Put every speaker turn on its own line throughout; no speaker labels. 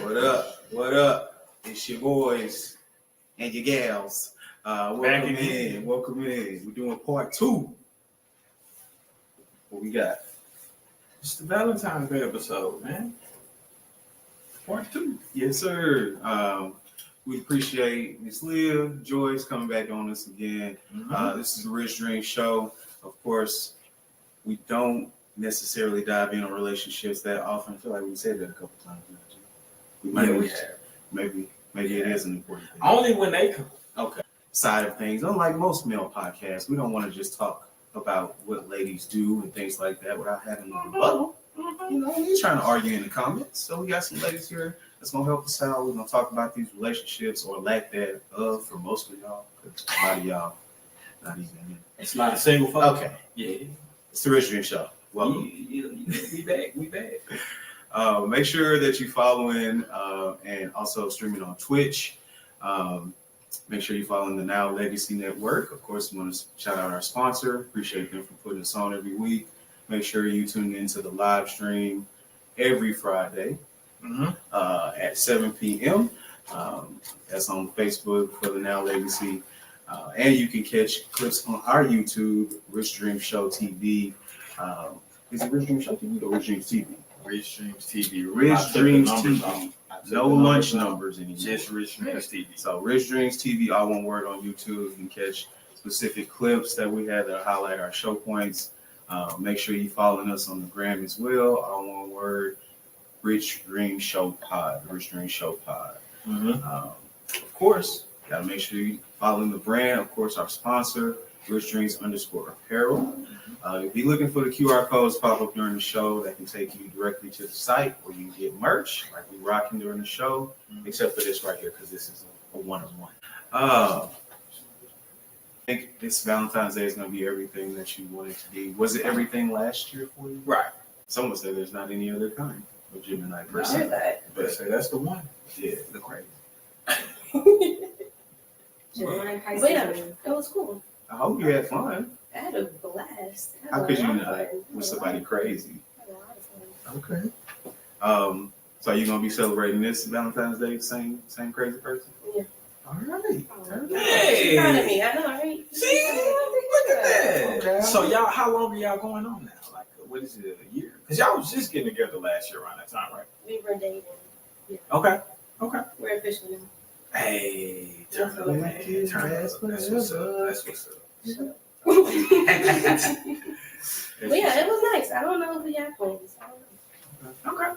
What up? What up? It's your boys and your gals. Welcome in. Welcome in. We're doing part 2. What we got?
It's the Valentines Day episode, man. Part 2.
Yes, sir. We appreciate Miss Leah, Joyce coming back on us again. This is the Rich Dreamzz show. Of course, we don't necessarily dive in on relationships that often. I feel like we said that a couple times. We have. Maybe it is an important thing.
Only when they come.
Okay. Side of things. Unlike most male podcasts, we don't want to just talk about what ladies do and things like that without having a rebuttal. You know, we're trying to argue in the comments. So we got some ladies here that's going to help us out. We're going to talk about these relationships or lack thereof for most of y'all. Because a lot of y'all not even.
It's not a single phone.
Okay.
Yeah.
It's the Rich Dreamzz show. Welcome.
We back.
Make sure that you following and also streaming on Twitch. Make sure you're following the Now Legacy Network. Of course, we want to shout out our sponsor. Appreciate them for putting us on every week. Make sure you tune into the live stream every Friday at 7 p.m. That's on Facebook for the Now Legacy. And you can catch clips on our YouTube, Rich Dreamzz Show TV. Is it Rich Dreamzz Show TV or Rich Dreamzz TV?
Rich Dreamzz TV.
Rich Dreamzz TV. No lunch numbers anymore.
Just Rich Dreamzz TV.
So Rich Dreamzz TV, all one word on YouTube. You can catch specific clips that we have that highlight our show points. Make sure you following us on the gram as well. All one word. Rich Dreamzz Show Pod. Rich Dreamzz Show Pod. Of course, gotta make sure you following the brand. Of course, our sponsor, Rich Dreamzz _apparel. If you're looking for the QR codes pop up during the show, that can take you directly to the site where you can get merch like we rocking during the show, except for this right here because this is a one-on-one. I think this Valentine's Day is going to be everything that you want it to be. Was it everything last year for you?
Right.
Some would say there's not any other kind of Gemini person.
I heard that.
But say that's the one.
Yeah, the crazy.
Gemini Pisces. Yeah, it was cool.
I hope you had fun.
I had a blast.
How could you not with somebody crazy?
I had a lot of fun.
Okay. So are you gonna be celebrating this Valentine's Day? Same crazy person?
Yeah.
All right.
Hey.
She's proud of me. I know, right?
See, look at that.
Okay.
So y'all, how long are y'all going on now? Like, what is it, a year? Because y'all was just getting together last year around that time, right?
We were dating. Yeah.
Okay.
We're official now.
Hey, turn
That's
up,
what
man.
it
Turn
is.
up. That's what's up.
But yeah, it was nice. I don't know if we had plans. I don't know.
Okay.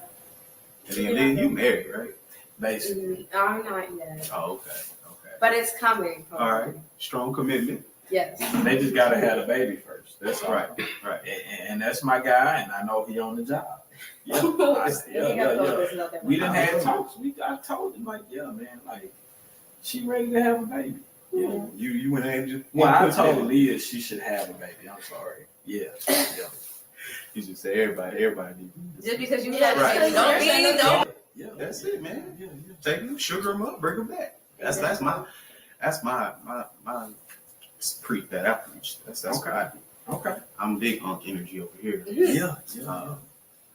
And then you married, right?
Basically.
I'm not yet.
Oh, okay.
But it's coming.
All right. Strong commitment.
Yes.
They just gotta have a baby first. That's all.
Right.
And that's my guy, and I know he on the job. Yeah. We didn't have talks. I told him like, yeah, man, like she ready to have a baby.
Yeah. You went ahead and just.
Well, I told Leah she should have a baby. I'm sorry. Yeah.
You should say everybody needs.
Just because you
had
had
Right.
don't mean don't.
Yeah.
That's it, man. Yeah. Take them, sugar them up, bring them back. That's my preach that I preach. That's
Okay.
what I do.
Okay.
I'm big hunk energy over here.
Yeah.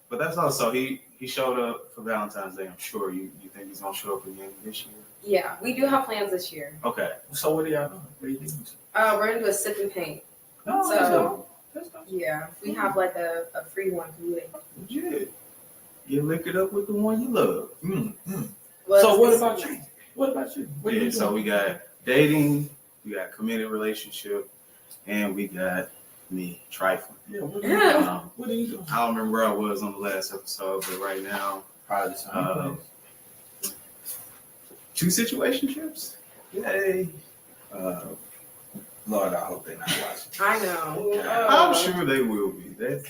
But that's also he showed up for Valentine's Day. I'm sure you think he's gonna show up again this year.
Yeah, we do have plans this year.
Okay.
So what are y'all doing? What are you doing?
We're gonna do a sip and paint.
No,
So-
that's dope.
Yeah, we have like a free one.
Legit. You lick it up with the one you love.
Well,
So what
it's-
about you? What are you
So
doing?
we got dating, we got committed relationship, and we got me trifling.
Yeah. What are you doing?
I don't remember where I was on the last episode, but right now,
Probably the same place.
2 situationships. Yay.
Lord, I hope they're not watching.
I know.
I'm sure they will be. This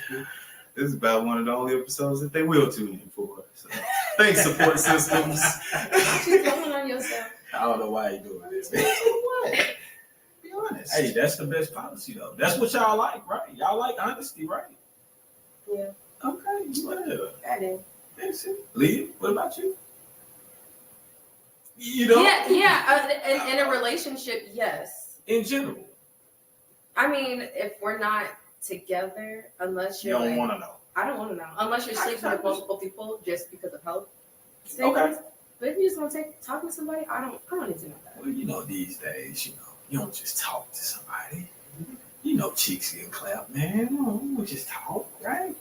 is about one of the only episodes that they will tune in for. So, thanks, support systems.
You're coming on yourself.
I don't know why you're doing this.
What? Be honest.
Hey, that's the best policy, though. That's what y'all like, right? Y'all like honesty, right?
Yeah,
Okay, well,
I do.
that's it. Leah, what about you? You know?
Yeah. In a relationship, yes.
In general,
I mean, if we're not together, unless
you
you're
don't want to know.
I don't want to know. Unless you're sleeping with multiple people just because of health.
Okay.
But if you just want to talk to somebody, I don't need to know that.
Well, you know, these days, you don't just talk to somebody. You know, cheeks get clapped, man. You don't just talk, right?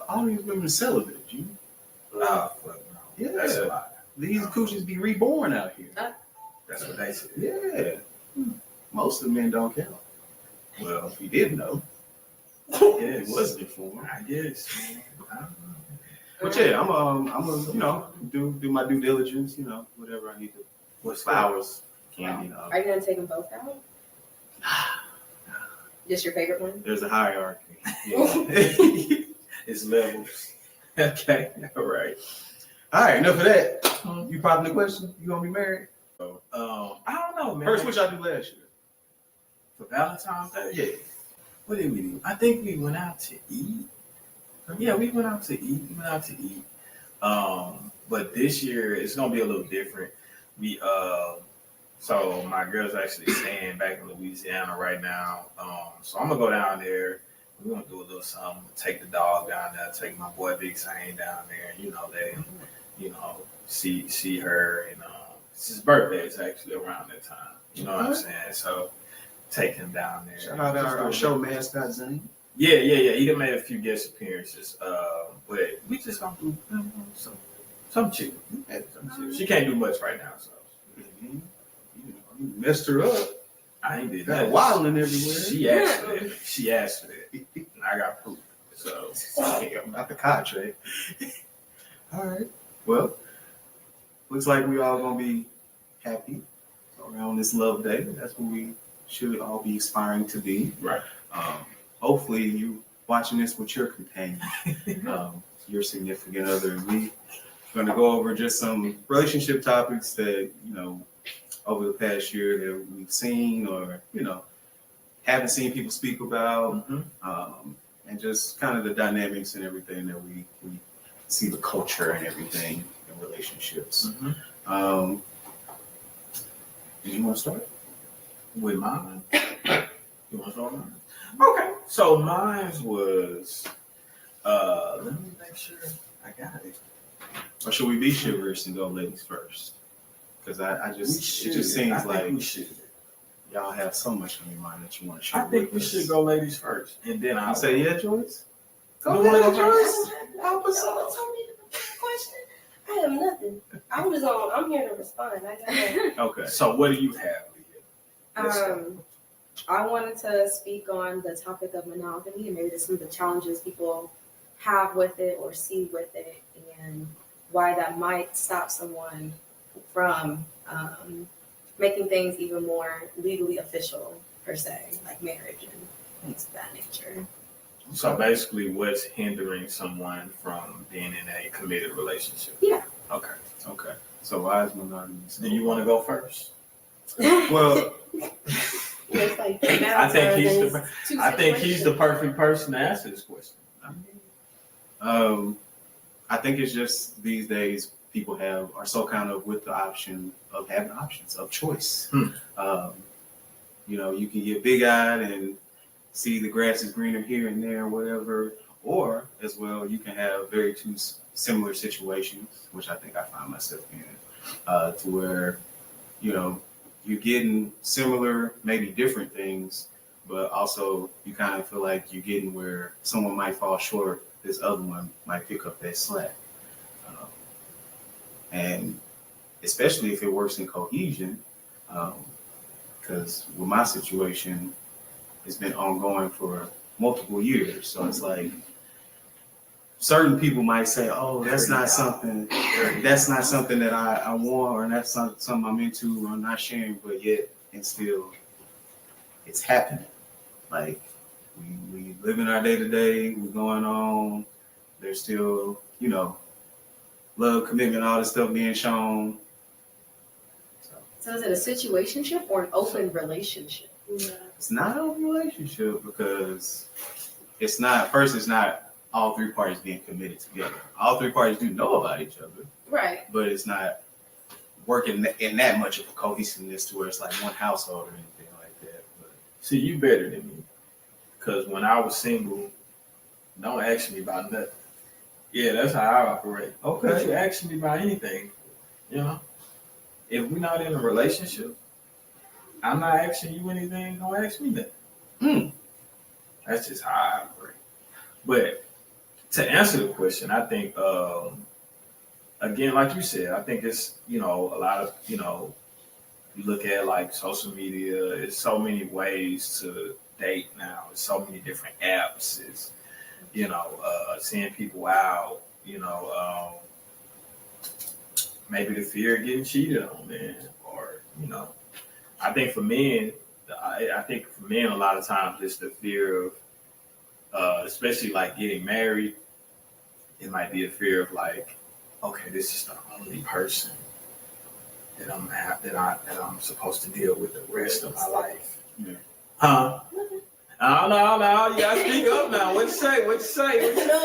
All these women celibate, you.
Oh, fuck no.
Yeah.
That's a lie.
These coochies be reborn out here.
That's what they say.
Yeah. Most of the men don't count. Well, if you didn't know,
Yes.
it was before.
I guess, man. I don't know.
But yeah, I'm do my due diligence, whatever I need to.
What's
Flowers, candy,
Are you gonna take them both out? Just your favorite one?
There's a hierarchy. Yeah.
It's levels. Okay. All right.
All right, enough of that. You popping the question? You gonna be married?
I don't know, man.
First, what y'all do last year?
For Valentine's Day?
Yeah.
What did we do? I think we went out to eat. Yeah, we went out to eat. But this year it's gonna be a little different. So my girl's actually staying back in Louisiana right now. So I'm gonna go down there. We're gonna do a little something. Take the dog down there. Take my boy Big Zane down there. See her. And it's his birthday. It's actually around that time. You know what I'm saying? So take him down there.
Shout out our show mascot Zane.
Yeah. He done made a few guest appearances. But we just gonna do some chill. She can't do much right now, so.
You messed her up.
I ain't did
Got
that.
wilding everywhere.
She asked for that. And I got proof. So
About the contract. All right. Well, looks like we all gonna be happy around this love day. That's what we should all be aspiring to be.
right.
Hopefully you watching this with your companion, your significant other. And we gonna go over just some relationship topics that, over the past year that we've seen or, haven't seen people speak about, and just kind of the dynamics and everything that we see, the culture and everything in relationships. Do you want to start?
With mine. You want to start mine? Okay. So mine was, let me make sure I got it.
Or should we be chivalrous and go ladies first? Because it just seems like
we should.
Y'all have so much on your mind that you want to share.
I think we should go ladies first, and then I'll
say, yeah, Joyce.
Go ahead, Joyce.
Help us out. Question. I have nothing. I'm here to respond.
Okay.
So what do you have, Leah?
I wanted to speak on the topic of monogamy and maybe some of the challenges people have with it or see with it, and why that might stop someone from making things even more legally official, per se, like marriage and things of that nature.
So basically, what's hindering someone from being in a committed relationship?
Yeah.
Okay.
So why is monogamy?
Do you want to go first?
Well,
I think he's the perfect person to answer this question.
I think it's just these days people are so kind of with the option of having options of choice. You can get big-eyed and see the grass is greener here and there, whatever. Or as well, you can have very two similar situations, which I think I find myself in, to where, you're getting similar, maybe different things, but also you kind of feel like you're getting where someone might fall short, this other one might pick up that slack. And especially if it works in cohesion, because with my situation, it's been ongoing for multiple years. So it's like certain people might say, "Oh, that's not something that I want, or that's not something I'm into, or I'm not sharing." But yet, and still, it's happening. Like we live in our day to day. We're going on. There's still, love, commitment, all this stuff being shown.
So is it a situationship or an open relationship?
Yeah. It's not an open relationship because it's not all three parties being committed together. All three parties do know about each other.
Right.
But it's not working in that much of a cohesiveness to where it's like one household or anything like that. But
see, you better than me. Because when I was single, don't ask me about nothing. Yeah, that's how I operate.
Okay.
Don't you ask me about anything? You know, if we're not in a relationship, I'm not asking you anything. Don't ask me that. That's just how I operate. But to answer the question, I think again, like you said, I think it's a lot of you look at like social media. It's so many ways to date now. It's so many different apps. It's seeing people out. Maybe the fear of getting cheated on, man, or I think for men, a lot of times it's the fear of, especially like getting married. It might be a fear of like, okay, this is the only person that I'm supposed to deal with the rest of my life.
Yeah.
Huh? No. You gotta speak up now. What you say?
No,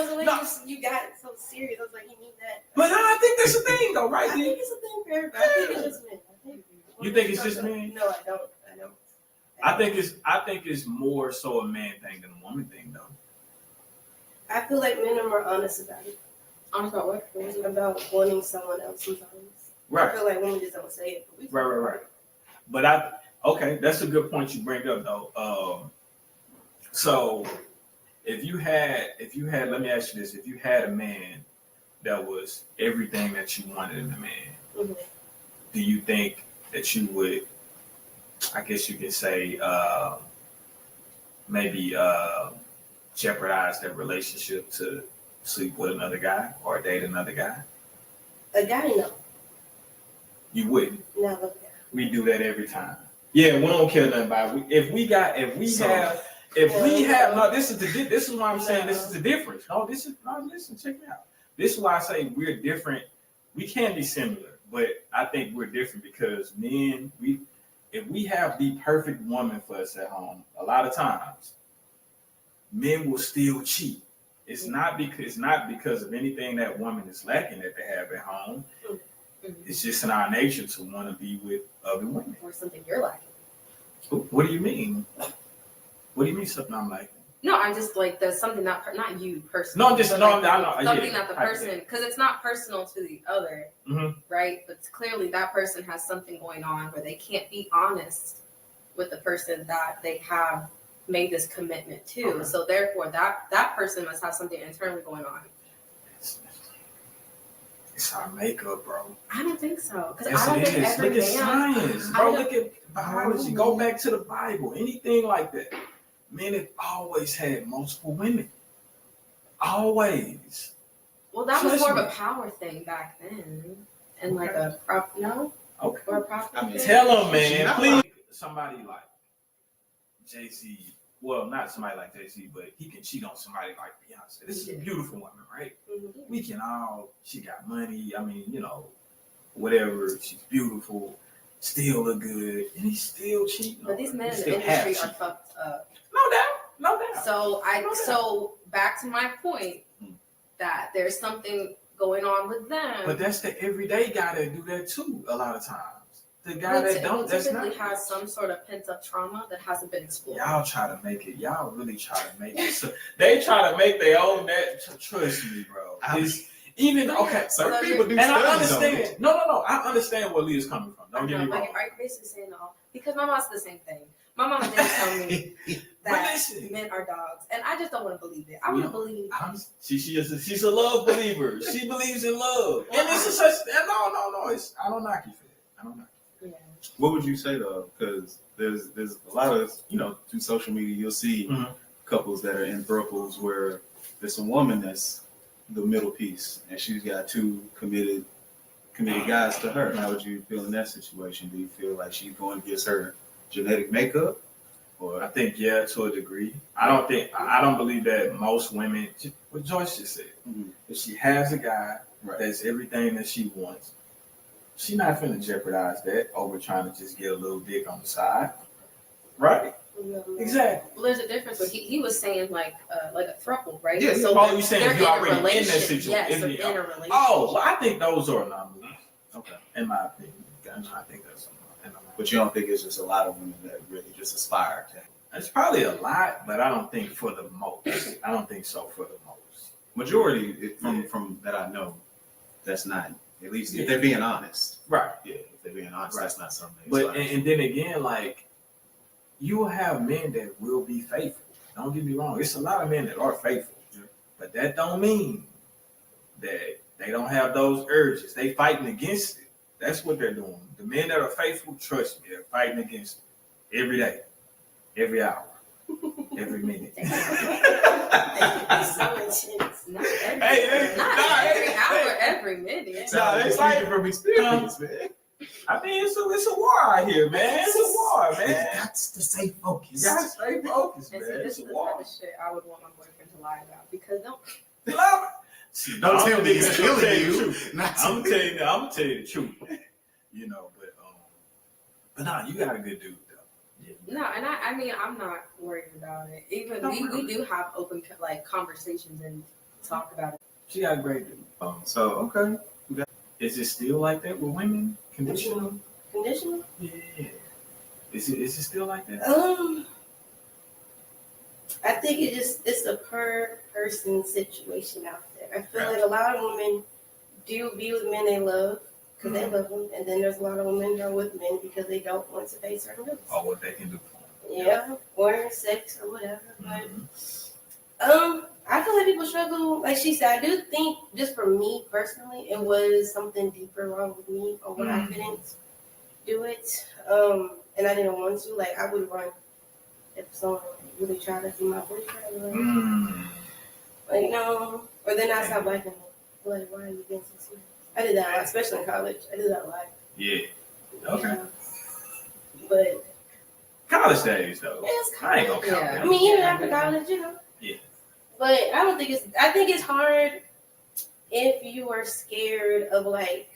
the way you got so serious. I was like, you need that.
But I think that's a thing, though, right?
I think it's a thing for everybody. I think it's just men.
You think it's just men?
No, I don't.
I think it's more so a man thing than a woman thing, though.
I feel like men are more honest about it. Honest about what? About wanting someone else sometimes.
Right.
I feel like women just don't say it. But
Right. But okay, that's a good point you bring up, though. So if you had, let me ask you this: if you had a man that was everything that you wanted in a man, do you think that you would? I guess you could say maybe jeopardize that relationship to sleep with another guy or date another guy?
A guy, no.
You wouldn't.
Never.
We do that every time. Yeah, we don't care nothing about it. This is why I'm saying this is the difference. Listen, check me out. This is why I say we're different. We can be similar, but I think we're different because men, if we have the perfect woman for us at home, a lot of times, men will still cheat. It's not because of anything that woman is lacking that they have at home. It's just in our nature to want to be with other women.
Or something you're lacking.
What do you mean? What do you mean something I'm lacking?
No, I'm just like there's something not you personally.
No, I know.
Something that the person, because it's not personal to the other, right? But clearly that person has something going on where they can't be honest with the person that they have made this commitment to. Okay. So therefore, that person must have something internally going on.
It's our makeup, bro.
I don't think so. Because
yes,
I don't think every
Look at science, bro. Look at biology. Go back to the Bible. Anything like that. Men have always had multiple women. Always.
Well, that was more of a power thing back then. And like a prop, no? Okay. Or a prop.
I mean, tell them, man. Please. Somebody like Jay-Z. Well, not somebody like Jay-Z, but he can cheat on somebody like Beyonce. This is a beautiful woman, right? We can she got money. I mean, whatever. She's beautiful. Still look good. And he's still cheating.
But these men in the industry are fucked up.
No doubt.
So back to my point that there's something going on with them.
But that's the everyday guy that do that too. A lot of times, the guy that don't, that's not
has some sort of pent up trauma that hasn't been explored.
Y'all try to make it. Y'all really try to make it. So they try to make their own. That trust me, bro. Even okay,
certain people do.
And I understand. No. I understand where Leah's coming from. Don't get me wrong.
Are you basically saying no? Because my mom's the same thing. My mom did tell me that men are dogs, and I just don't want to believe it. I want to believe.
She's a love believer. She believes in love, and this is such. No. I don't knock you for that. I don't knock you.
Yeah.
What would you say though? Because there's a lot of through social media you'll see couples that are in throuples where there's a woman that's the middle piece, and she's got two committed guys to her. How would you feel in that situation? Do you feel like she's going against her genetic makeup? Or
I think to a degree. I don't believe that most women. What Joyce just said. If she has a guy that's everything that she wants, she's not finna jeopardize that over trying to just get a little dick on the side, right? Exactly.
Well, there's a difference. But he was saying like a throuple, right?
Yeah. So you saying you already in that situation?
Yes, in a relationship.
Oh, well, I think those are anomalies. Okay, in my opinion, I think that's an anomaly.
But you don't think it's just a lot of women that really just aspire to?
It's probably a lot, but I don't think for the most. I don't think so for the most.
Majority from that I know, that's not. At least if they're being honest.
Right.
Yeah, if they're being honest,
Right.
that's not something.
But and then again, like you will have men that will be faithful. Don't get me wrong. It's a lot of men that are faithful, but that don't mean that they don't have those urges. They fighting against it. That's what they're doing. The men that are faithful, trust me, they're fighting against it every day, every hour, every minute.
Not every hour, every minute.
No, it's like from experience, man.
I mean, it's a war out here, man. It's a war, man.
That's to stay focused.
You gotta stay focused, man.
And see,
It's
this
a
is the
war.
type of shit I would want my boyfriend to lie about because
Don't tell me he's killing you.
I'm gonna tell you the truth, man. You know, but nah, you got a good dude though. Yeah.
no, and I mean I'm not worried about it. Even we do have open like conversations and talk about it.
She got a great dude.
So okay.
Is it still like that with women? Conditional?
Conditional?
Yeah. Is it still like that?
I think it's a per person situation out there. I feel like a lot of women do be with men they love because they love them, and then there's a lot of women that are with men because they don't want to pay certain bills.
Or what they can do for them.
Yeah, or sex or whatever. But
Mm-hmm.
I feel like people struggle. Like she said, I do think just for me personally, it was something deeper wrong with me or what I couldn't do it. And I didn't want to. Like I would run if someone really tried to be my boyfriend. Like no, or then I stopped liking them. Like why are you being so serious? I did that a lot, especially in college. I did that a lot.
Yeah. Okay.
Yeah. But
College days though.
yeah, it's
I ain't
college.
gonna count
Yeah.
that.
I mean, even after college, you know.
Yeah.
But I think it's hard if you are scared of like,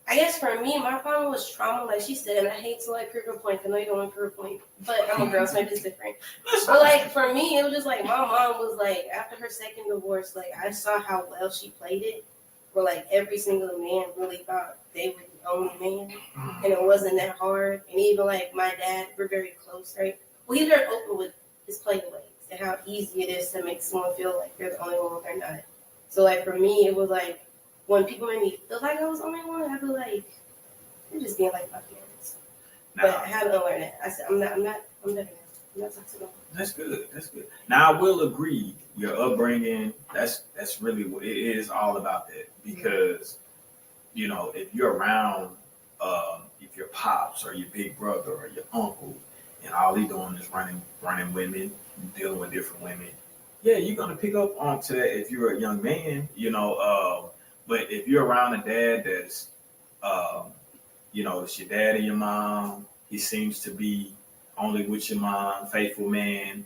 I guess for me, my problem was trauma, like she said, and I hate to like prove a point, 'cause I know you don't want to prove a point, but I'm a girl, so maybe it's different. But like for me, it was just like my mom was like, after her second divorce, like I saw how well she played it, where like every single man really thought they were the only man, and it wasn't that hard. And even like my dad, we're very close, right? Well, he's very open with his playing ways and how easy it is to make someone feel like they're the only one when they're not. So like for me, it was like when people made me feel like I was the only one, I'd be like, you're just being like my parents. But I had to unlearn it. I said, I'm not toxic.
That's good. That's good. Now I will agree. Your upbringing, that's really what it is all about. That because you know if you're around, if your pops or your big brother or your uncle, and all he doing is running women, dealing with different women. Yeah, you're gonna pick up onto that if you're a young man. You know, but if you're around a dad that's, you know, it's your dad and your mom. He seems to be only with your mom, faithful man,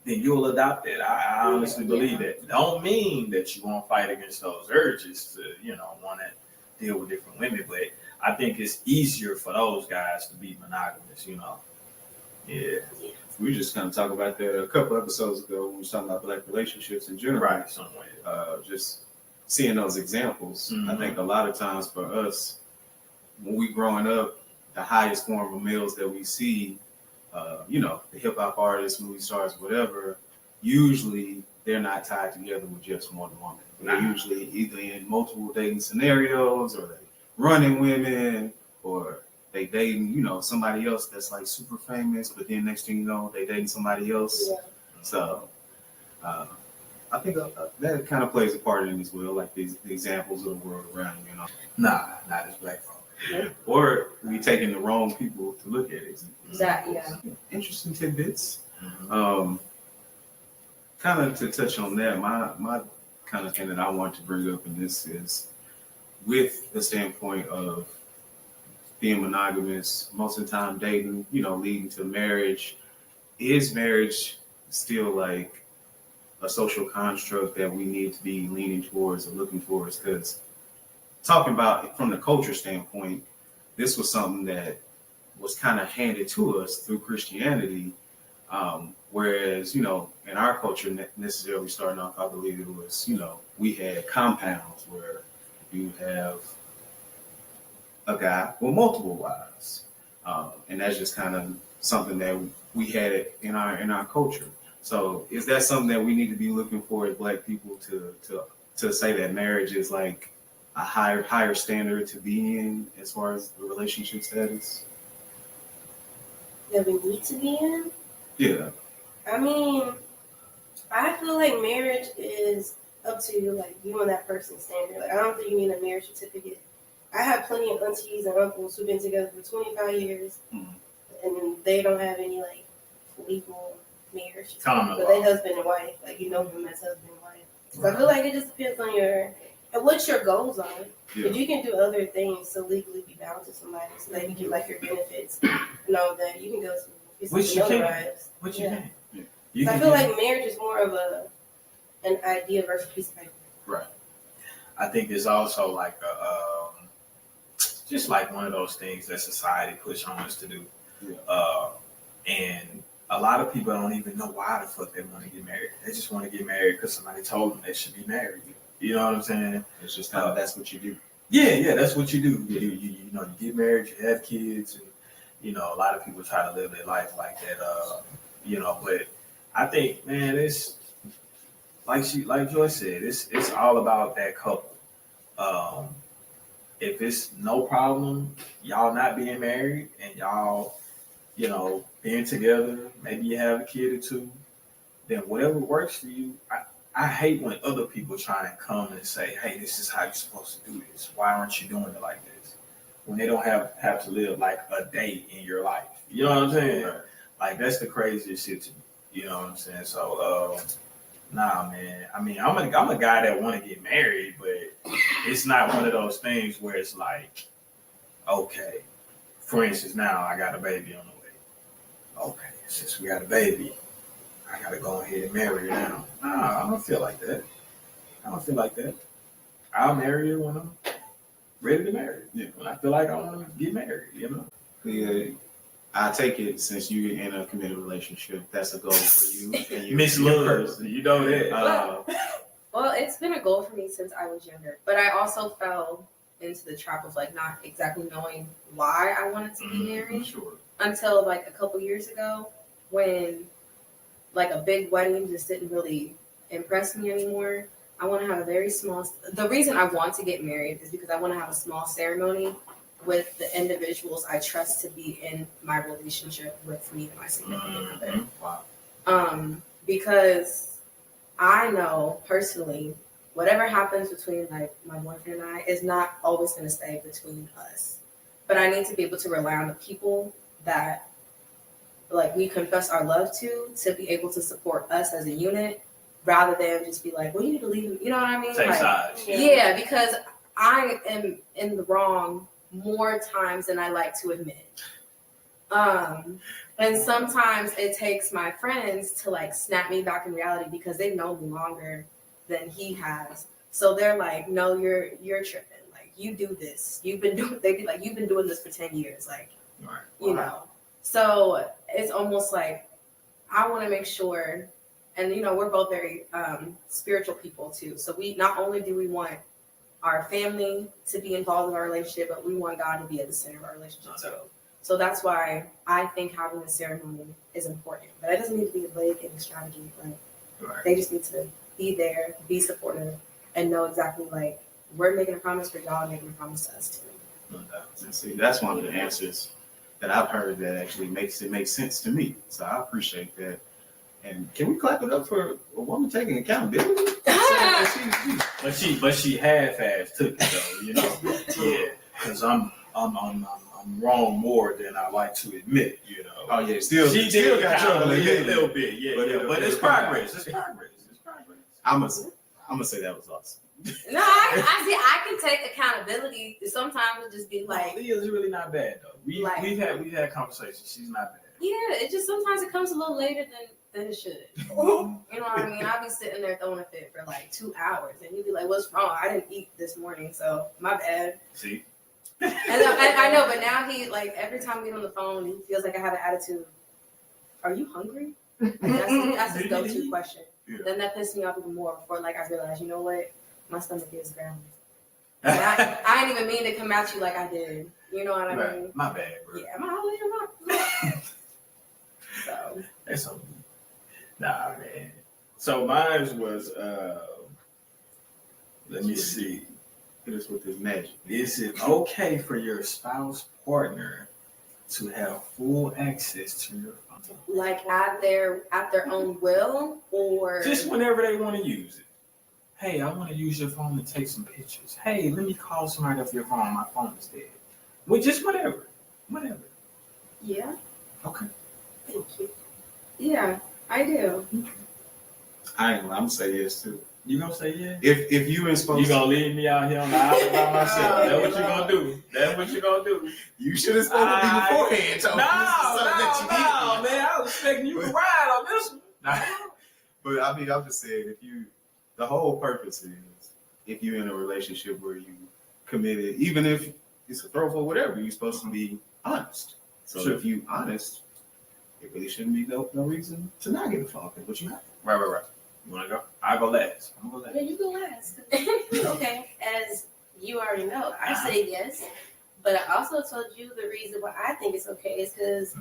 then you'll adopt that. I honestly believe that. Don't mean that you won't fight against those urges to, you know, want to deal with different women, but I think it's easier for those guys to be monogamous, you know. Yeah.
We just kind of talked about that a couple episodes ago when we were talking about black relationships in general.
Right, somewhere.
Just seeing those examples. I think a lot of times for us, when we growing up, the highest form of males that we see, you know, the hip hop artists, movie stars, whatever, usually they're not tied together with just one woman. They're usually either in multiple dating scenarios, or they running women, or they dating, you know, somebody else that's like super famous, but then next thing you know, they dating somebody else. Yeah. So I think that kind of plays a part in it as well, like the examples of the world around, you know.
Nah, not as black folk.
Yeah. Or we taking the wrong people to look at it.
Exactly. Yeah.
Interesting tidbits. Kind of to touch on that, my kind of thing that I want to bring up in this is with the standpoint of being monogamous, most of the time dating, you know, leading to marriage. Is marriage still like a social construct that we need to be leaning towards or looking towards? Because talking about from the culture standpoint, this was something that was kind of handed to us through Christianity. Whereas, you know, in our culture, necessarily starting off, I believe it was, you know, we had compounds where you have a guy with multiple wives. And that's just kind of something that we had in our culture. So is that something that we need to be looking for as black people to say that marriage is like higher standard to be in as far as the relationship status?
That we need to be in.
Yeah.
I mean, I feel like marriage is up to you, like you and that person's standard. Like I don't think you need a marriage certificate. I have plenty of aunties and uncles who've been together for 25 years, and they don't have any like legal marriage.
Common
But
law.
they husband and wife, like you know them as husband and wife. So I feel like it just depends on and what your goals are.
Yeah.
If you can do other things to legally be bound to somebody, so they can get like your benefits and all that, you can go to
Which you can.
notarized.
What you
Yeah.
can.
Yeah.
You
So I
can
feel
do-
like marriage is more of an idea versus a piece of paper.
Right.
I think it's also like just like one of those things that society push on us to do.
Yeah.
And a lot of people don't even know why the fuck they want to get married. They just want to get married because somebody told them they should be married. You know what I'm saying?
It's just kind of that's what you do.
Yeah, that's what you do. You know, you get married, you have kids, and you know, a lot of people try to live their life like that. You know, but I think, man, it's like Joy said, it's all about that couple. If it's no problem, y'all not being married and y'all, you know, being together, maybe you have a kid or two, then whatever works for you. I hate when other people try and come and say, hey, this is how you're supposed to do this. Why aren't you doing it like this? When they don't have to live like a day in your life. You know what I'm saying?
Right.
Like, that's the craziest shit to me. You know what I'm saying? So, nah, man. I mean, I'm a guy that want to get married, but it's not one of those things where it's like, okay, for instance, now I got a baby on the way. Okay, since we got a baby, I gotta go ahead and marry her now. Nah, I don't feel like that. I'll marry her when I'm ready to marry.
Yeah.
When I feel like I want to get married, you know.
Yeah. I take it since you're in a committed relationship, that's a goal for you. And
Miss
your
Love,
person.
you know that.
Well, it's been a goal for me since I was younger, but I also fell into the trap of like not exactly knowing why I wanted to be married
Sure.
until like a couple years ago when like a big wedding just didn't really impress me anymore. I want to have a very small, the reason I want to get married is because I want to have a small ceremony with the individuals I trust to be in my relationship with me and my significant other.
Wow.
Because I know personally, whatever happens between like my boyfriend and I is not always going to stay between us. But I need to be able to rely on the people that like we confess our love to be able to support us as a unit, rather than just be like, well, you need to leave him. You know what I mean?
Take
Like,
sides.
yeah, because I am in the wrong more times than I like to admit. And sometimes it takes my friends to like snap me back in reality because they know me longer than he has. So they're like, no, you're tripping. Like you do this. They'd be like, you've been doing this for 10 years. Like,
Right.
you know. So it's almost like I want to make sure, and you know, we're both very spiritual people too. So we not only do we want our family to be involved in our relationship, but we want God to be at the center of our relationship too. So that's why I think having a ceremony is important. But it doesn't need to be big and extravagant. Like
Right.
they just need to be there, be supportive, and know exactly like we're making a promise, but y'all are making a promise to us too.
And see, that's one of the answers that I've heard that actually makes sense to me. So I appreciate that. And can we clap it up for a woman taking accountability?
But she half-ass took it though, you know. Yeah, because I'm wrong more than I like to admit, you know.
Oh yeah, still got trouble
a
in
little bit, yeah. But it's progress. It's progress.
I'm gonna say that was awesome.
No, I can take accountability. Sometimes it just be like,
Leah's really not bad though. We've
Like-
had conversations. She's not bad.
yeah, it just sometimes it comes a little later than it should. You know what I mean? I'll be sitting there throwing a fit for like 2 hours, and you'd be like, "What's wrong? I didn't eat this morning, so my bad."
See?
And I know, but now he like every time we get on the phone, he feels like I have an attitude. Are you hungry? Like, that's his go-to question.
Yeah.
Then that pisses me off even more before like I realize, you know what, my stomach is grounded. Like, I didn't even mean to come at you like I did. You know what I mean?
Right. My bad, bro.
Yeah, my So
That's something. Nah, man. So mine was let me see.
Hit us with this magic.
Is it okay for your spouse partner to have full access to your phone?
Like at their own will, or
Just whenever they want to use it. Hey, I want to use your phone to take some pictures. Hey, let me call somebody off your phone. My phone is dead. Well, just whatever. Whatever.
yeah,
Okay.
Thank you.
yeah, I do.
I ain't. I'm say yes too.
You gonna say yeah?
If you ain't supposed
You gonna leave me out here on the island by myself? That's what you gonna do. That's what you gonna do.
you should have spoken to me beforehand. Told me this is something that you
No,
needed.
man. I was expecting you to ride on this one. Nah.
But I mean, I'm just saying, the whole purpose is, if you're in a relationship where you committed, even if it's a throw or whatever, you're supposed to be honest. So
Sure.
if you honest, it really shouldn't be no reason to not get a phone call, but you have.
Right. You wanna go? I'll go last. I'm gonna go
Yeah,
last.
you go last. Okay, as you already know, I say yes, but I also told you the reason why I think it's okay is because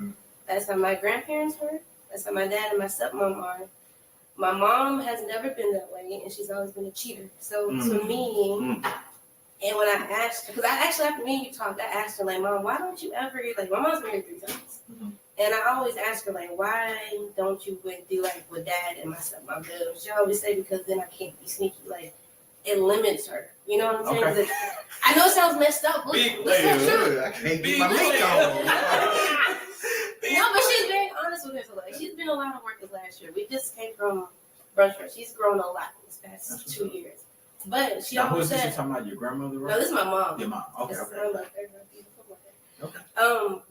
that's how my grandparents were. That's how my dad and my stepmom are. My mom has never been that way, and she's always been a cheater. So to me, and when I asked, because I actually, after me and you talked, I asked her, like, Mom, why don't you ever, like, my mom's married 3 times. And I always ask her, like, why don't you do like what Dad and my stepmom do? She always say, because then I can't be sneaky. Like, it limits her. You know what I'm saying?
Okay.
'Cause I know it sounds messed up, but
Big
it's so true.
I can't
Big
get my make on.
No, but she's very honest with her. So, like, she's been a lot of work this last year. We just came from brunch. She's grown a lot this past 2 years. But she
Now, who
always
is this? You
said,
talking about your grandmother,
no,
right?
this is my mom.
Your mom. Okay.
This is
Okay.
my mother, beautiful mother.
Okay.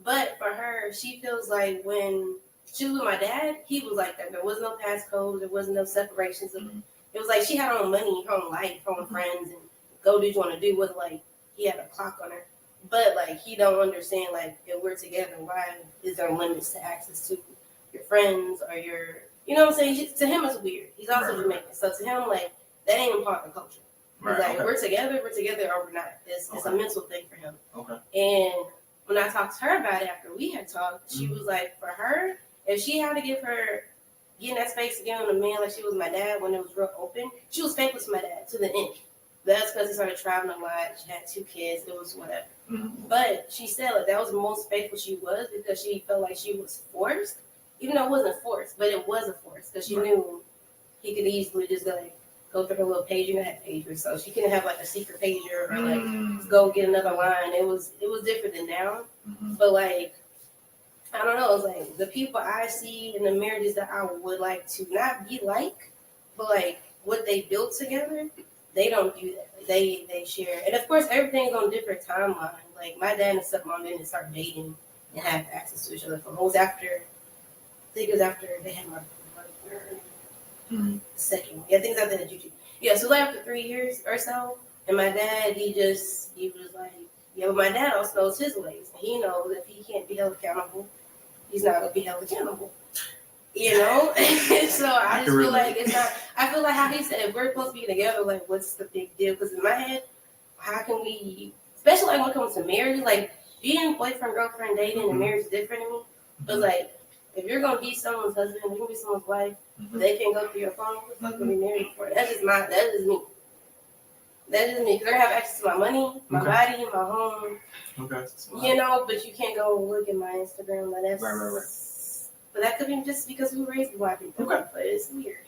But for her, she feels like when she was with my dad, he was like that. There was no passcodes, there wasn't no separations. It was like she had her own money, her own life, her own friends, and go do what you want to do. Was like he had a clock on her, but like he don't understand like if we're together, why is there limits to access to your friends or your, you know what I'm saying? To him, it's weird. He's also
Right.
Jamaican, so to him, like that ain't even part of the culture. He's
Right.
like,
Okay.
we're together, or we're not. It's a
Okay.
mental thing for him.
Okay.
And when I talked to her about it after we had talked, she was like, for her, if she had to get in that space again with a man like she was my dad when it was real open, she was faithful to my dad to the end. That's because he started traveling a lot. She had 2 kids. It was whatever. But she said like that was the most faithful she was because she felt like she was forced, even though it wasn't forced, but it was a force because she knew he could easily just like go through her little pager and have pager, so she couldn't have like a secret pager or like go get another line. It was different than now, but like I don't know. It's like the people I see in the marriages that I would like to not be like, but like what they built together, they don't do that. Like, they share, and of course everything's on a different timeline. Like my dad and stepmom didn't start dating and have access to each other for most after. I think it was after they had my second. Yeah, I think it's after the juju. Yeah, so like after 3 years or so, and my dad, he was like, yeah, but my dad also knows his ways. He knows if he can't be held accountable, he's not gonna be held accountable. You know? So I just feel like it's not, I feel like how he said, if we're supposed to be together, like what's the big deal? Because in my head, how can we, especially like when it comes to marriage, like being boyfriend, girlfriend, dating, and marriage is different to me. But like, if you're gonna be someone's husband, you're gonna be someone's wife, they can't go through your phone, what the fuck are we married for? That's just me. That is me. They're gonna have access to my money, my body, my home.
Okay.
You know, but you can't go look at my Instagram. Like that's
Right.
But that could be just because we were raised by people.
Okay.
But it's weird.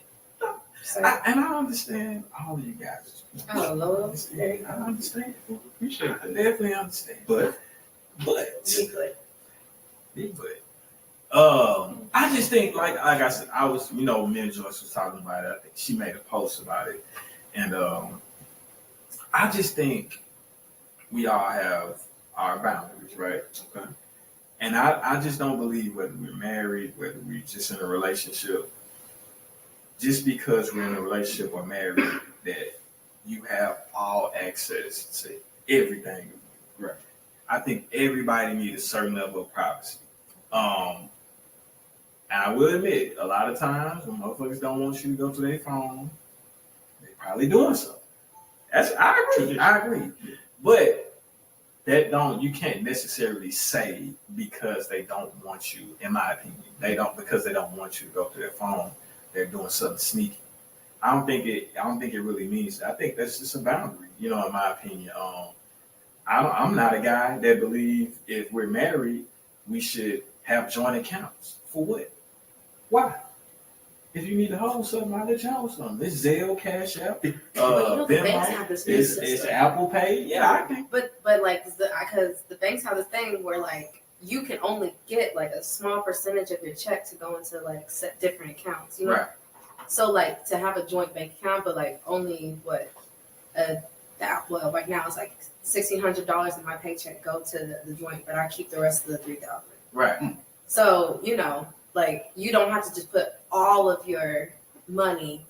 So,
And I understand all of you guys.
oh Lord,
I understand.
Appreciate
I
that.
definitely understand. But
be good.
big but I just think like I said, I was, me and Joyce was talking about it. I think she made a post about it. And I just think we all have our boundaries, right? Okay. And I just don't believe whether we're married, whether we're just in a relationship, just because we're in a relationship or married, that you have all access to everything. Right. I think everybody needs a certain level of privacy. And I will admit, a lot of times when motherfuckers don't want you to go to their phone, they probably doing something. I agree. But you can't necessarily say because they don't want you, in my opinion, because they don't want you to go to their phone, they're doing something sneaky. I don't think it really means that. I think that's just a boundary. in my opinion. I'm not a guy that believes if we're married, we should have joint accounts. For what? Why? If you need to hold something, I'll let you hold something. It's Zelle, Cash App,
the banks have this new
it's
system.
Apple Pay. Yeah, I think.
But like because the banks have this thing where like you can only get like a small percentage of your check to go into like different accounts. You know?
Right.
So like to have a joint bank account, but like only right now it's like $1,600 in my paycheck go to the joint, but I keep the rest of the $3,000.
Right.
So like you don't have to just put all of your money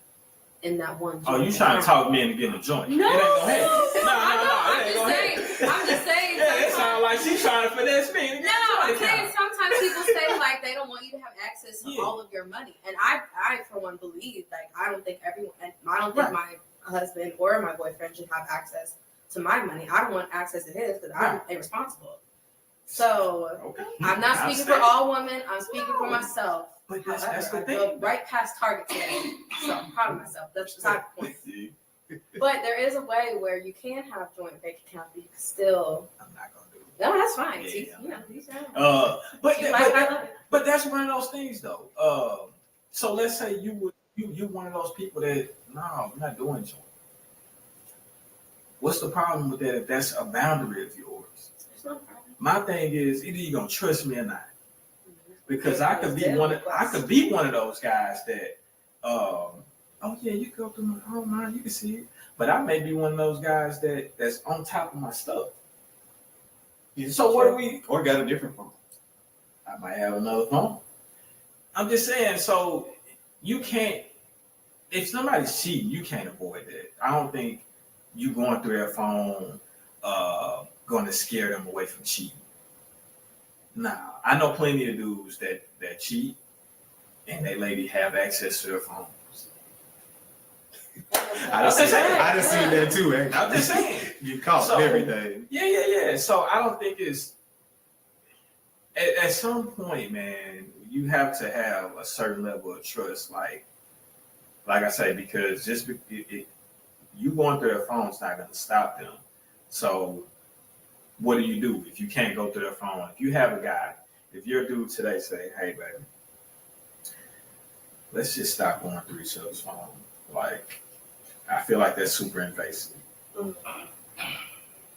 in that one joint.
Oh, you trying to talk me into getting a joint?
No,
it ain't gonna happen.
no. I'm just saying.
Yeah, it sounds like she's trying to finesse me.
No, I'm saying sometimes people say like they don't want you to have access to all of your money, and I for one believe like I don't think my husband or my boyfriend should have access to my money. I don't want access to his because I'm irresponsible. So I'm not speaking for all women. I'm speaking for myself.
But that's the
I
thing.
go right past Target today, so I'm proud of myself. That's beside the point. But there is a way where you can have joint bank accounts, but you can still.
I'm not gonna do it.
No, that's fine.
Yeah. But that's one of those things though. So let's say you one of those people that no, I'm not doing joint. What's the problem with that if that's a boundary of yours?
There's no problem.
My thing is either you're gonna trust me or not. Because I could be one of those guys that oh yeah, you go through my mind, you can see it. But I may be one of those guys that's on top of my stuff.
Yeah,
so what do we
or got a different phone?
I might have another phone. I'm just saying, so you can't if somebody's cheating, you can't avoid that. I don't think you going through their phone going to scare them away from cheating. Nah, I know plenty of dudes that cheat and they lady have access to their phones.
I done seen that too, eh?
I'm just saying.
You caught everything.
Yeah. So I don't think it's at some point, man, you have to have a certain level of trust, like I say, because just you going through their phone is not going to stop them. So what do you do if you can't go through their phone? If you have a guy, if your dude today say, hey, baby, let's just stop going through each other's phone. Like, I feel like that's super invasive.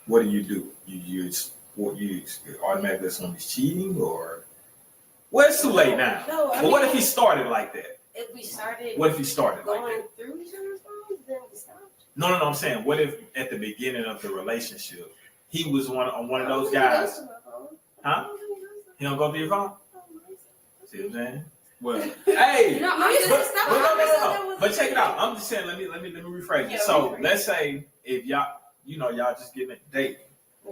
What do? You automatically assume he's cheating or? Well, it's too late now.
No,
but what if he started like that?
If we started
What if he started
going
like that?
through each other's phones, then we stopped.
No, I'm saying, what if at the beginning of the relationship, he was one of those guys? Huh? He don't go through your phone? See what I'm saying? Well, hey, but check it out. I'm just saying. Let me rephrase it. So let's say if y'all just getting dating,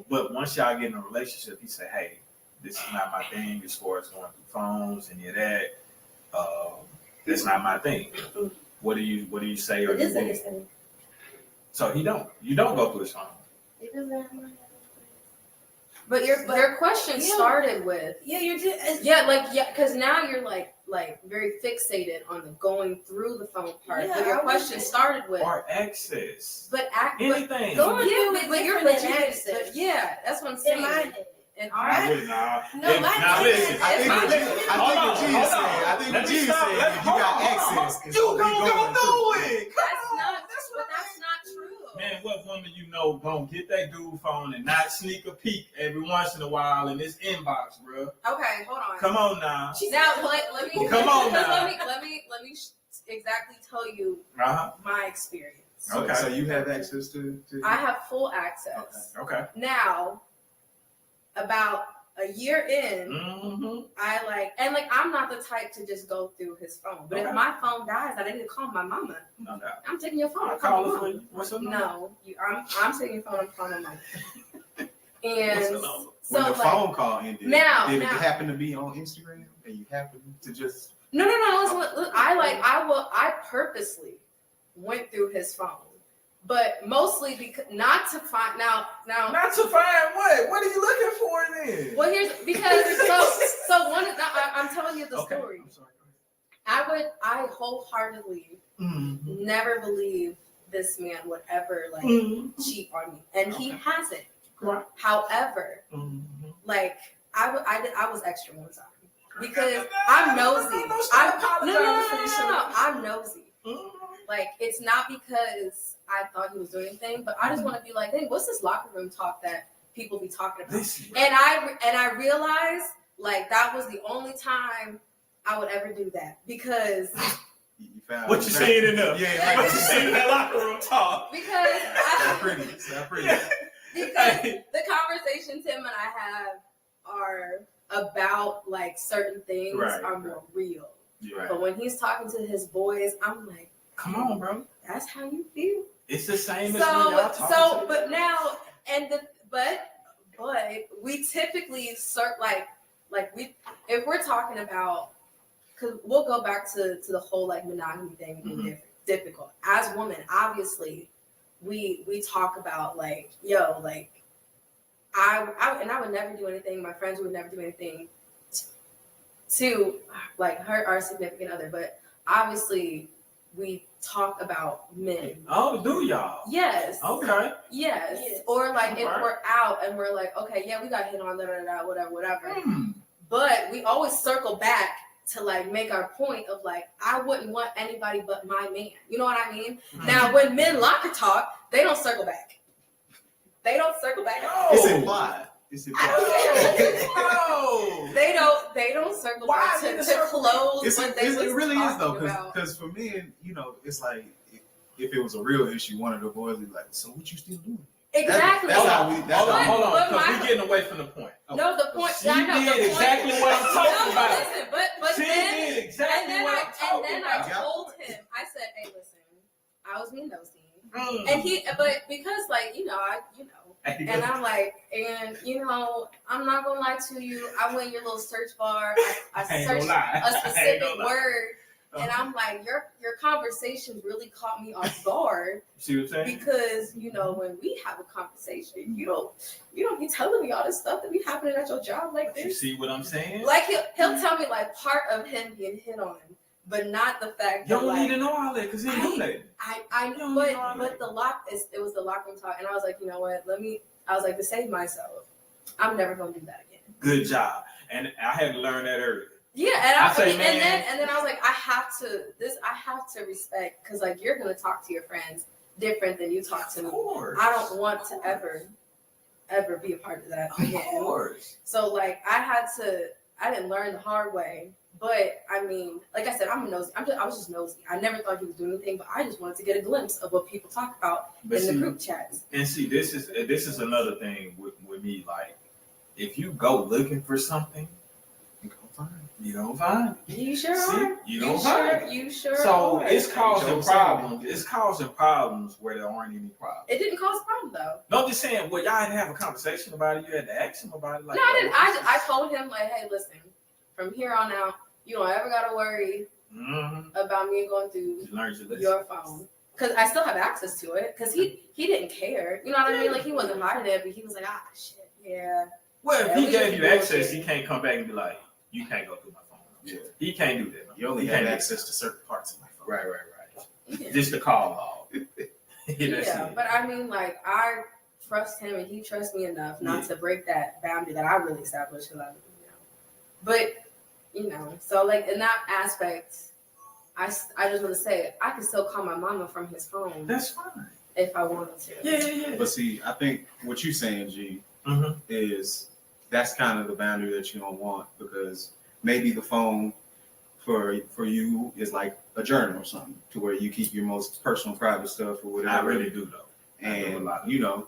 but once y'all get in a relationship, he say, hey, this is not my thing as far as going through phones, any of that. That's not my thing. What do you say or do? So you don't go through his phone.
It doesn't have my.
But your question started with because now you're like very fixated on the going through the phone part.
Yeah,
but your question started with
or access.
But
anything.
But you're
access.
Yeah, that's what I'm saying.
In my head.
And
I
listen.
I think what G is saying, if you got access,
you gonna do it.
That's not true.
Man, what woman gonna get that dude phone and not sneak a peek every once in a while in this inbox, bro?
Okay, hold on.
Come on now.
Now let me
come on now.
Let me exactly tell you my experience.
Okay, so you have access to
I have full access.
Okay.
Now, about a year in, I'm not the type to just go through his phone. But if my phone dies, I need to call my mama.
No.
I'm taking your phone.
I'll call her for you. What's her number?
No, I'm taking your phone. I'm calling my mom. And so
when the phone call ended, did it happen to be on Instagram and you happen to just
No. Listen, I purposely went through his phone. But mostly because not to find now.
Not to find what? What are you looking for then?
Well, I'm telling you the story.
I'm sorry.
I wholeheartedly never believe this man would ever like
Mhm.
cheat on me, and he
Okay.
hasn't.
Right.
However,
Mhm.
like I was extra one time because I'm nosy. I'm nosy.
Mhm.
Like it's not because I thought he was doing anything, but I just want to be like, hey, what's this locker room talk that people be talking about?
Listen,
And I realized like that was the only time I would ever do that because
You found
what you saying in there?
Yeah,
What you saying in that locker room talk?
because
That's pretty. That's pretty.
because the conversations him and I have are about like certain things
Right,
are more real.
Yeah.
But when he's talking to his boys, I'm like,
Come on, bro.
that's how you feel.
It's the same as when y'all talking
So,
to
but now, but we typically like we if we're talking about, because we'll go back to the whole like monogamy thing being difficult. As women, obviously, we talk about like, yo, like I would never do anything. My friends would never do anything to like hurt our significant other, but obviously we talk about men.
Oh, do y'all?
Yes.
Okay.
Yes. Or like if
Alright.
we're out and we're like, okay, yeah, we got hit on, whatever.
Hmm.
But we always circle back to like make our point of like, I wouldn't want anybody but my man. You know what I mean? Now, when men locker talk, they don't circle back. They don't circle back.
No.
It's implied. It's implied.
No.
They don't circle
Why
back
didn't
to
they circle
close what they was
It really is though,
talking about.
because for men, you know, it's like if it was a real issue, one of the boys would be like, "So what you still doing?"
Exactly.
That's how we.
Hold on,
But
because
my-
we're getting away from the point.
No, the point.
She
I know,
did
the point,
exactly what I'm talking about.
Listen, but
She
then,
did exactly what I'm talking
and then
about.
I told him. I said, "Hey, listen, I was being nosy,"
Mm.
and but because like and I'm like, and I'm not gonna lie to you. I went in your little search bar. I
ain't gonna
searched
lie.
a
I ain't
specific
gonna lie.
word, and I'm like, your conversations really caught me off guard.
See what I'm saying?
Because when we have a conversation, you don't be telling me all this stuff that be happening at your job like
You
this.
see what I'm saying?
Like he'll tell me like part of him being hit on, but not the fact
You
that
don't
like
need to know all that because he knew that.
I
You don't
but
know all that.
but it was the locker room talk, and I was like, you know what? I was like, to save myself, I'm never gonna do that again.
Good job. And I had to learn that early.
Yeah, and
man.
then I was like, I have to respect, because like you're gonna talk to your friends different than you talk to
Of
me.
course.
I don't want to ever be a part of that
Of
again.
course.
So like I didn't learn the hard way. But I mean, like I said, I'm nosy. I was just nosy. I never thought he was doing anything, but I just wanted to get a glimpse of what people talk about
But
in
see,
the group chats.
And see, this is another thing with me. Like, if you go looking for something, you don't find it.
You sure
See,
are.
you don't find it.
You sure
So
are.
it's causing
Joe
problems. It's causing problems where there aren't any problems.
It didn't cause a problem though.
No, I'm just saying. Well, y'all had to have a conversation about it. You had to ask him about it. Like,
No, I didn't. I told him like, hey, listen, from here on out, you don't ever gotta worry about me going through
You learned your lesson.
your phone. Because I still have access to it. Because he didn't care. You know what I mean? Like, he wasn't hiding it, but he was like, shit, yeah.
Well, if
Yeah,
he
we
gave
just
you access,
bullshit.
he can't come back and be like, you can't go through my phone.
Yeah.
He can't do that.
You only
He
have
can't do
access to certain parts of my phone.
Right.
Yeah.
Just the call log. That's
Yeah,
it.
but I mean, like, I trust him and he trusts me enough not to break that boundary that I really established. But, so like in that aspect, I just want to say, I can still call my mama from his phone
That's fine.
if I wanted to.
Yeah.
But see, I think what you're saying, G,
Mm-hmm.
is that's kind of the boundary that you don't want, because maybe the phone for you is like a journal or something, to where you keep your most personal, private stuff or whatever.
I really do though. I do a
And
lot.
you don't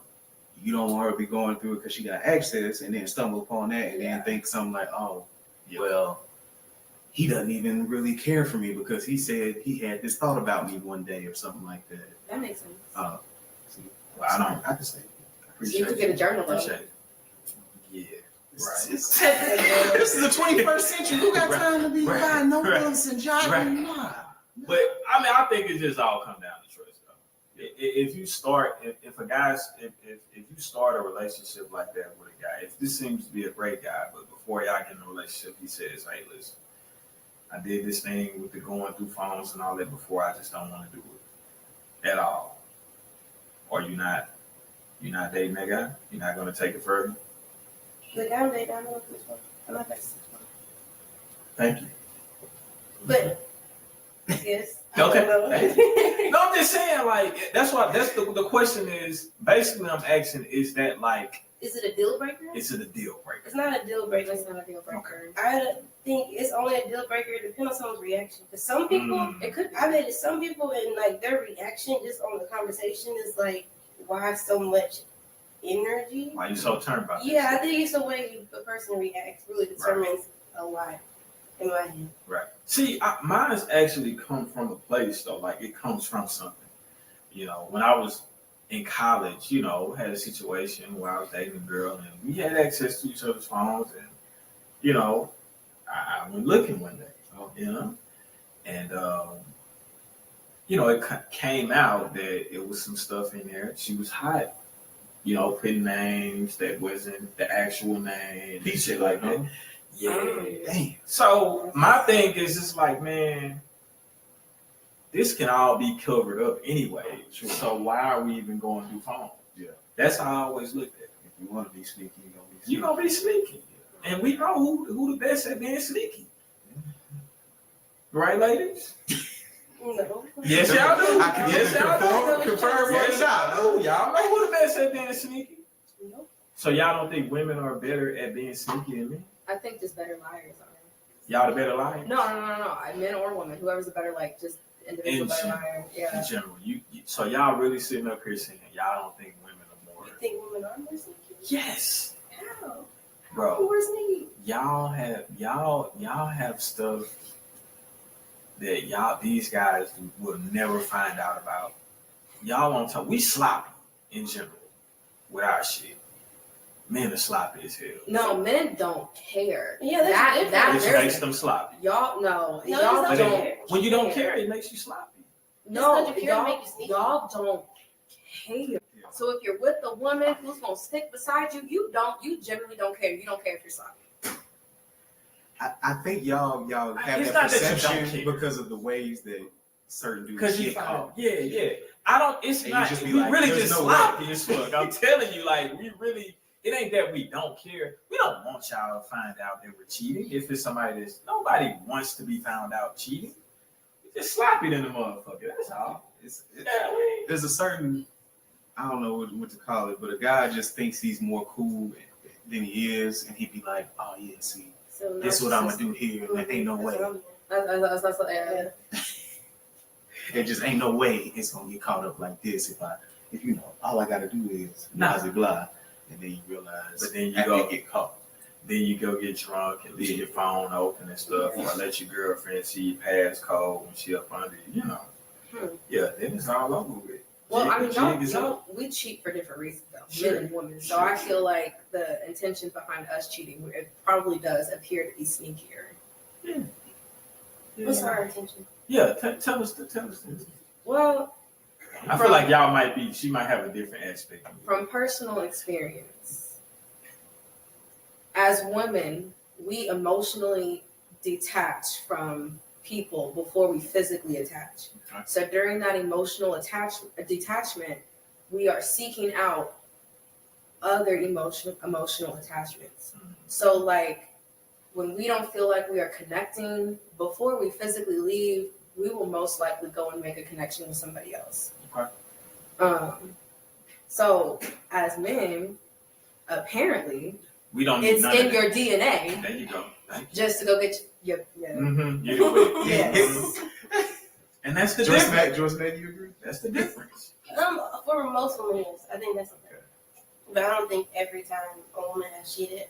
want her to be going through it because she got access, and then stumble upon that, and then think something like, oh, well, he doesn't even really care for me because he said he had this thought about me one day or something like that.
That makes sense.
See,
Well, I don't.
I can say
You could get a journal.
Appreciate it. Yeah. Right.
This is the 21st century. Who got time to be buying notebooks and jotting?
Right.
Nah.
But I mean, I think it just all come down to trust, though. If you start, if you start a relationship like that with a guy, if this seems to be a great guy, but before y'all get in a relationship, he says, "Hey, listen, I did this thing with the going through phones and all that before. I just don't want to do it at all." Or you're not dating that guy? You're not gonna take it further?
The guy I'm dating, I'm not this one. I'm not that one.
Thank you.
But yes.
Okay.
I
No, I'm just saying, like, that's the question is, basically I'm asking, is that like,
Is it a deal breaker?
is it a deal breaker?
It's not a deal breaker.
It's not a deal breaker.
I think it's only a deal breaker. It depends on someone's reaction. Because some people,
It could be.
I bet it's some people in like their reaction just on the conversation is like, why so much energy?
Why you so turned about this?
Yeah, I think it's the way the person reacts really determines a lot in my head.
Right. See, mine has actually come from a place though, like it comes from something. You know, when I was in college, you know, had a situation where I was dating a girl and we had access to each other's phones, and you know, I went looking one day, you know, and you know, it came out that it was some stuff in there. She was hot, you know, putting names that wasn't the actual name, and shit like that. Yeah, damn. So my thing is just like, man, this can all be covered up anyway.
Sure.
So why are we even going through phone?
Yeah.
That's how I always looked at it.
If you want to be sneaky, you're gonna be sneaky.
You gonna be sneaky, and we know who the best at being sneaky. Right, ladies?
No.
Yes, y'all do.
I can
Yes, y'all do.
confirm
Yes, y'all do. Y'all know who the best at being sneaky.
No.
So y'all don't think women are better at being sneaky than men?
I think just better liars are.
Y'all the better liars?
No. Men or women, whoever's a better, like, just individual
In
better
general.
liar. Yeah.
In general, so y'all really sitting up here saying y'all don't think women are more?
You think women are more sneaky?
Yes,
How?
bro.
Who are sneaky?
Y'all have stuff that these guys will never find out about. Y'all won't talk. We sloppy in general with our shit. Men are sloppy as hell.
No, men don't care.
Yeah, that's
that
Which makes them sloppy.
y'all
No,
y'all
it's not
don't.
fair.
When you don't care, it makes you sloppy.
No,
Just 'cause you care make you sneaky.
y'all don't care. So if you're with a woman who's gonna stick beside you, you generally don't care. You don't care if you're sloppy.
I think y'all have
It's
that
not that you don't
perception
care.
because of the ways that certain dudes
Because you
get
call. Yeah. I don't. It's
And you
not.
just be
We
like,
really
"There's
just
no way."
sloppy as fuck. I'm telling you, like we really. It ain't that we don't care. We don't want y'all to find out that we're cheating. If it's somebody nobody wants to be found out cheating. We just sloppy than the motherfucker. That's all.
There's a certain, I don't know what to call it, but a guy just thinks he's more cool than he is, and he'd be like, "Oh yeah, see,
So
this is what I'm gonna do here. And there ain't no way. There just ain't no way it's gonna get caught up like this if you know all I gotta do is blah blah blah." And then you realize,
But then you
after
go
you get caught.
Then you go get drunk and leave your phone open and stuff, or let your girlfriend see your passcode when she up under you. You know, yeah, then it's all over with.
Well, I mean,
Jig is up.
we cheat for different reasons, though,
Sure.
men and women. So
Sure.
I feel like the intention behind us cheating, it probably does appear to be sneakier.
What's our intention?
Yeah, tell us this.
Well,
I feel like y'all might be. She might have a different aspect. Of
from personal experience, as women, we emotionally detach from people before we physically attach.
Okay.
So during that emotional detachment, we are seeking out other emotional attachments. So like when we don't feel like we are connecting, before we physically leave, we will most likely go and make a connection with somebody else.
Okay.
So as men, apparently,
We don't need
it's
none
in
of
your
that.
DNA
There you go. Thank you.
just to go get your
Mm-hmm.
Yes.
And that's the
Joyce
difference.
Mack, you agree?
That's the difference.
For most women, yes. I think that's okay. But I don't think every time a woman has cheated.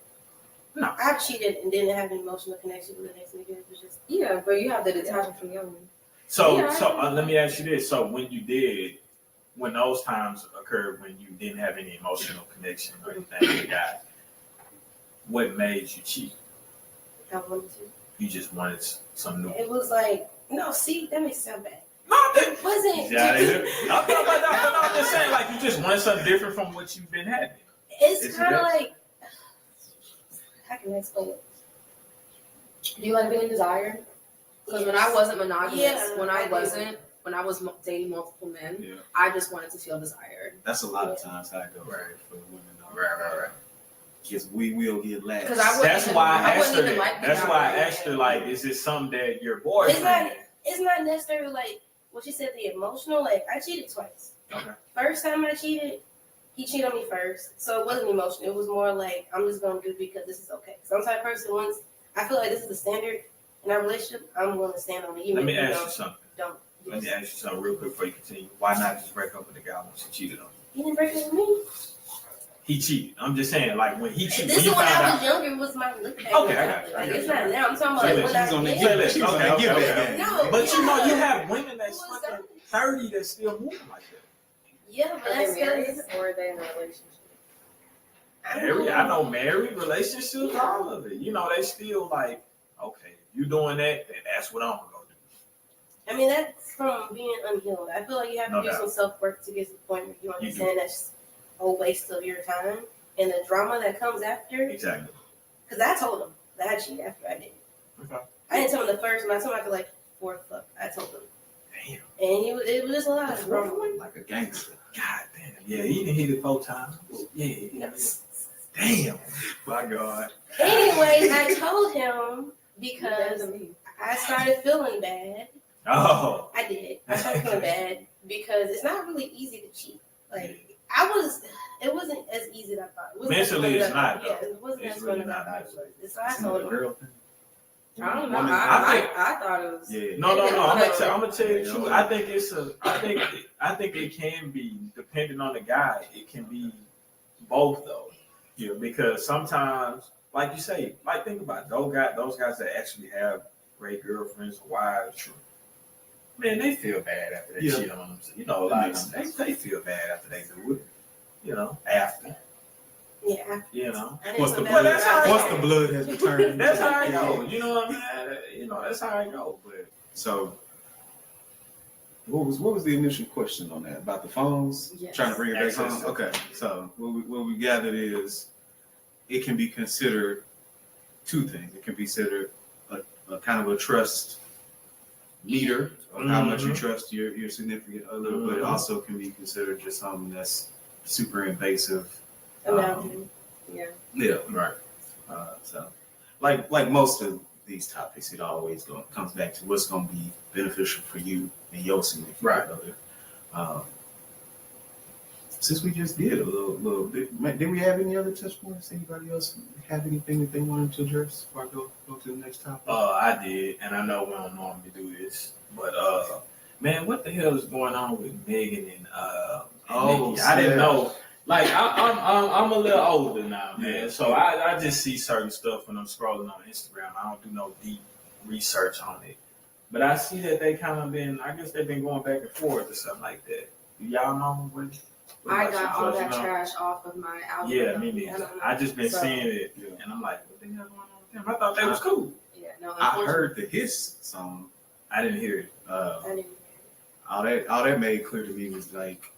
No.
I've cheated and didn't have an emotional connection with the next nigga. It was just
Yeah, but you have the detachment from the other one.
So,
Yeah.
let me ask you this. So when those times occurred when you didn't have any emotional connection or anything with the guy, what made you cheat?
I wanted to.
You just wanted some new.
It was like, no, see, that makes it sound bad.
No,
It wasn't.
yeah, they do. I'm talking about that, but I'm just saying, like, you just wanted something different from what you've been having.
It's kind of like, how can I explain it?
Do you like being desired? Because when I wasn't monogamous,
Yeah,
when I
I do.
wasn't, when I was dating multiple men,
Yeah,
I just wanted to feel desired.
that's a lot of times how it goes for women. Though.
Right.
Because we will get lax.
Because I
That's why I asked her
wouldn't even
that.
like the
That's
guy.
why I asked her, like, is it something that your
It's
boyfriend?
not necessarily like what she said, the emotional. Like, I cheated twice.
Okay.
First time I cheated, he cheated on me first. So it wasn't emotional. It was more like, I'm just going to do it because this is okay. So I'm the type of person, once I feel like this is the standard in our relationship, I'm going to stand on it.
Let me ask you something.
Don't.
Let me ask you something real quick before you continue. Why not just break up with the guy once he cheated on you?
You didn't break up with me.
He cheated. I'm just saying, like, when he cheated.
This is
when
when
you
I
found
was
out.
younger, was my look at
Okay,
it.
I got you.
Like, it's not now. I'm talking about
So
like when I
she's on the
did.
give
Okay,
She's gonna
okay,
give
okay.
it.
No,
But you know,
yeah.
you have women that's
It was
fucking
something.
30 that's still moving like that.
Yeah, but
Are
that's
they married
because
or are they in a relationship?
Married, I know married relationships, all of it. You know, they still like, okay, you doing that, then that's what I'm gonna go do.
I mean, that's from being unhealed. I feel like you have to
No
do
doubt.
some self work to get to the point where you
You
understand that's a waste of your time and the drama that comes after.
Exactly.
Because I told him that I cheated after I did it.
Okay.
I didn't tell him the first one. I told him after like fourth fuck. I told him,
Damn.
and it was just a lot of drama.
Like a gangster.
God damn. Yeah, he done hit it 4 times. Yeah. Damn. My God.
Anyways, I told him because
Because me.
I started feeling bad.
Oh.
I did. I started feeling bad because it's not really easy to cheat. Like it wasn't as easy as I thought. It wasn't
Mentally,
as
it's
fun as I
not,
thought. Yeah,
though.
it wasn't
It's
as
really
fun as I
not
thought it
mentally.
was. So I told him.
Girl thing.
I don't know.
Women-
I thought it was.
Yeah.
No. I'm
Okay.
gonna tell you the truth. I think it can be, depending on the guy, it can be both though. Yeah, because sometimes, like you say, like think about it, those guys that actually have great girlfriends, wives. Man, they feel bad after they cheat on them. You know, a lot of them, they feel bad after they do it. You know, after.
Yeah.
You know.
I didn't
Once the
feel
blood,
bad about
once
it.
the blood has returned.
That's how I go. You know what I mean? You know, that's how I go. But
So, what was the initial question on that about the phones?
Yes.
Trying to bring it back
Access
home.
to-
Okay, so what we gathered is it can be considered two things. It can be considered a kind of a trust meter of how much you trust your significant other, but it also can be considered just something that's super invasive.
Yeah.
Yeah, right. So, like most of these topics, it always comes back to what's going to be beneficial for you and your significant other. Since we just did a little bit, did we have any other touch points? Anybody else have anything that they wanted to address before I go to the next topic?
I did, and I know we don't normally do this, but man, what the hell is going on with Megan and Nikki? I didn't know. Like I'm a little older now, man.
Yeah.
So I just see certain stuff when I'm scrolling on Instagram. I don't do no deep research on it, but I see that they kind of been. I guess they've been going back and forth or something like that. Do y'all know what
I got all that
you know?
trash off of my album.
Yeah, me neither. I just been seeing it, and I'm like, what the hell going on with them? I thought they was cool.
Yeah, no.
I heard the Hiss song.
I didn't hear it.
All that made clear to me was like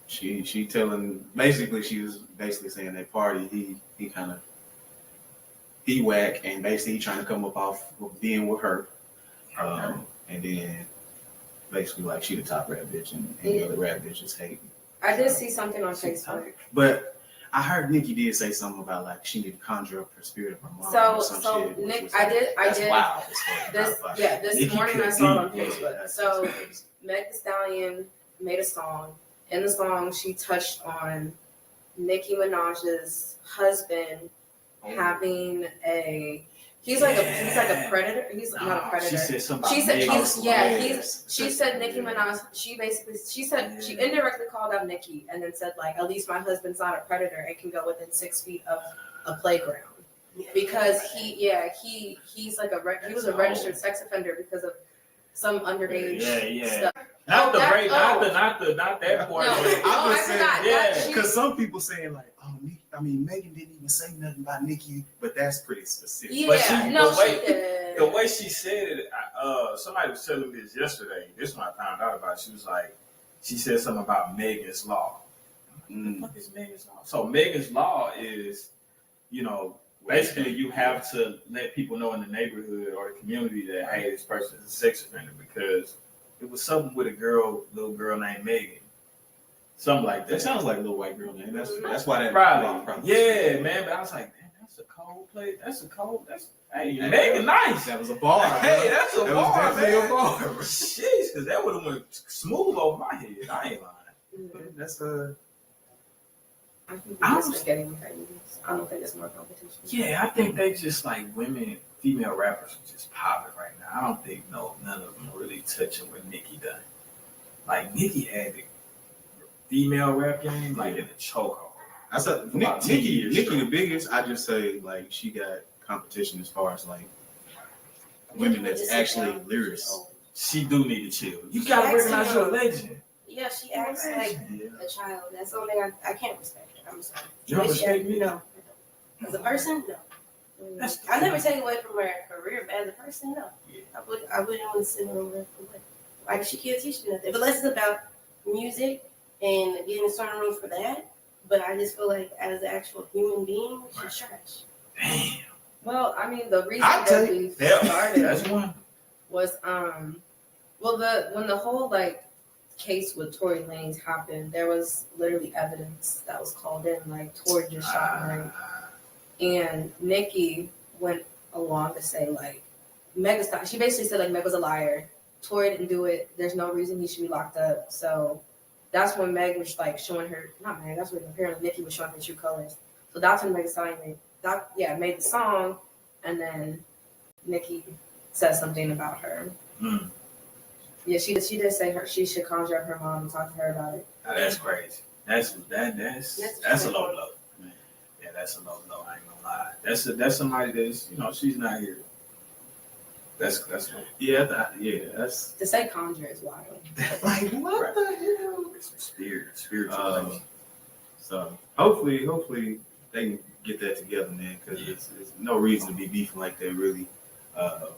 she was basically saying that party he whack, and basically he trying to come up off of being with her, and then basically like she the top rap bitch and the other rap bitches hate.
I did see something on Facebook.
But I heard Nikki did say something about like she need to conjure up her spirit of her mom. or some
So
shit,
Nick,
was
I did.
wow.
This
Nikki
morning I
could
saw it on
be,
Facebook.
that's
So
crazy.
Meg Thee Stallion made a song. In the song, she touched on Nicki Minaj's husband having a. He's like a predator. He's not a predator.
She said something.
She said
about
she said Nicki Minaj. She indirectly called out Nicki and then said like, at least my husband's not a predator and can go within 6 feet of a playground, because he's like he was a registered sex offender because of some underage stuff.
Not
that
that part.
No. I forgot.
Yeah.
Because some people saying like, Megan didn't even say nothing about Nikki, but that's pretty specific.
Yeah,
But she
did.
The way she said it, somebody was telling me this yesterday. This one I found out about. She was like, she said something about Megan's Law. What the fuck is Megan's Law? So Megan's Law is, basically you have to let people know in the neighborhood or the community that, hey, this person is a sex offender, because It was something with a little girl named Megan. Something like
That
that.
sounds like a little white girl name. That's why that
Probably. Yeah, man. But I was like, man, that's a cold play. Hey, Megan, nice.
That was a bar.
Hey, that's a
That
bar,
was definitely
man.
a bar.
Jeez, because that would have went smooth over my head. I ain't lying.
That's
I think
I
we're
was-
just getting famous. I don't think it's more competition.
Yeah, I think they just like female rappers are just popping right now. I don't think none of them really touching what Nicki done. Like Nicki had the female rap game like in a chokehold.
I said
About 10 years
Nicki
straight.
the biggest. I just say like she got competition as far as like women that's actually lyricists.
She do need to chill. You
She
gotta
actually
recognize you're a
don't.
legend.
Yeah, she acts like a child. That's the only thing I can't respect her. I'm sorry.
You don't
The way she
respect
act-
me?
No. As a person, no.
That's
I never take away from her career, but as a person, no.
Yeah.
I wouldn't want to sit on her for what. Like she can't teach you nothing. But less about music and getting in certain rooms for that. But I just feel like as an actual human being, she's trash.
Damn.
Well, I mean, the reason
I'll
that
take
we
Yeah,
started
that's one.
was when the whole like case with Tory Lanez happened, there was literally evidence that was called in, like Tory just shot her, and Nicki went along to say like Meg was she basically said like Meg was a liar, Tory didn't do it, there's no reason he should be locked up. So that's when Meg was like showing her, not Meg, that's when apparently Nicki was showing her true colors. So that's when Meg Thee Stallion made the song, and then Nicki said something about her.
Mm.
Yeah, she did say she should conjure up her mom and talk to her about it.
Now, that's crazy. That's a low blow. Yeah, that's a low blow. I ain't gonna lie. That's somebody that's she's not here. That's
That's
To say conjure is wild.
like what the hell?
it's some spiritual. things.
So hopefully they can get that together, man. Because there's no reason to be beefing like that. Really,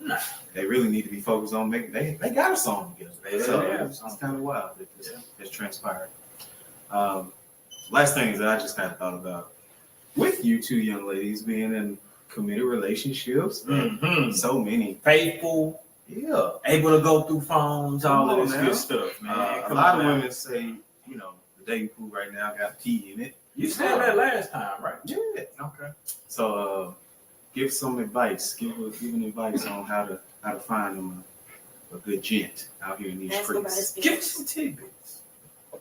Nah.
they really need to be focused on making. They got a song together.
They
So
have a
it's
song.
kind of wild that this has transpired. Last things that I just kind of thought about with you two young ladies being in committed relationships.
Mhm.
So many,
Faithful,
yeah.
able to go through phones, all
Come
of
on
this
now.
good stuff, man.
A
Come
lot
on
of
now.
women say, the dating pool right now got pee in it.
You said that last time, right?
Yeah.
Okay.
So give some advice. Give an advice on how to find them a good gent out here in these
Ask about
streets.
his
Give
parents.
some tidbits.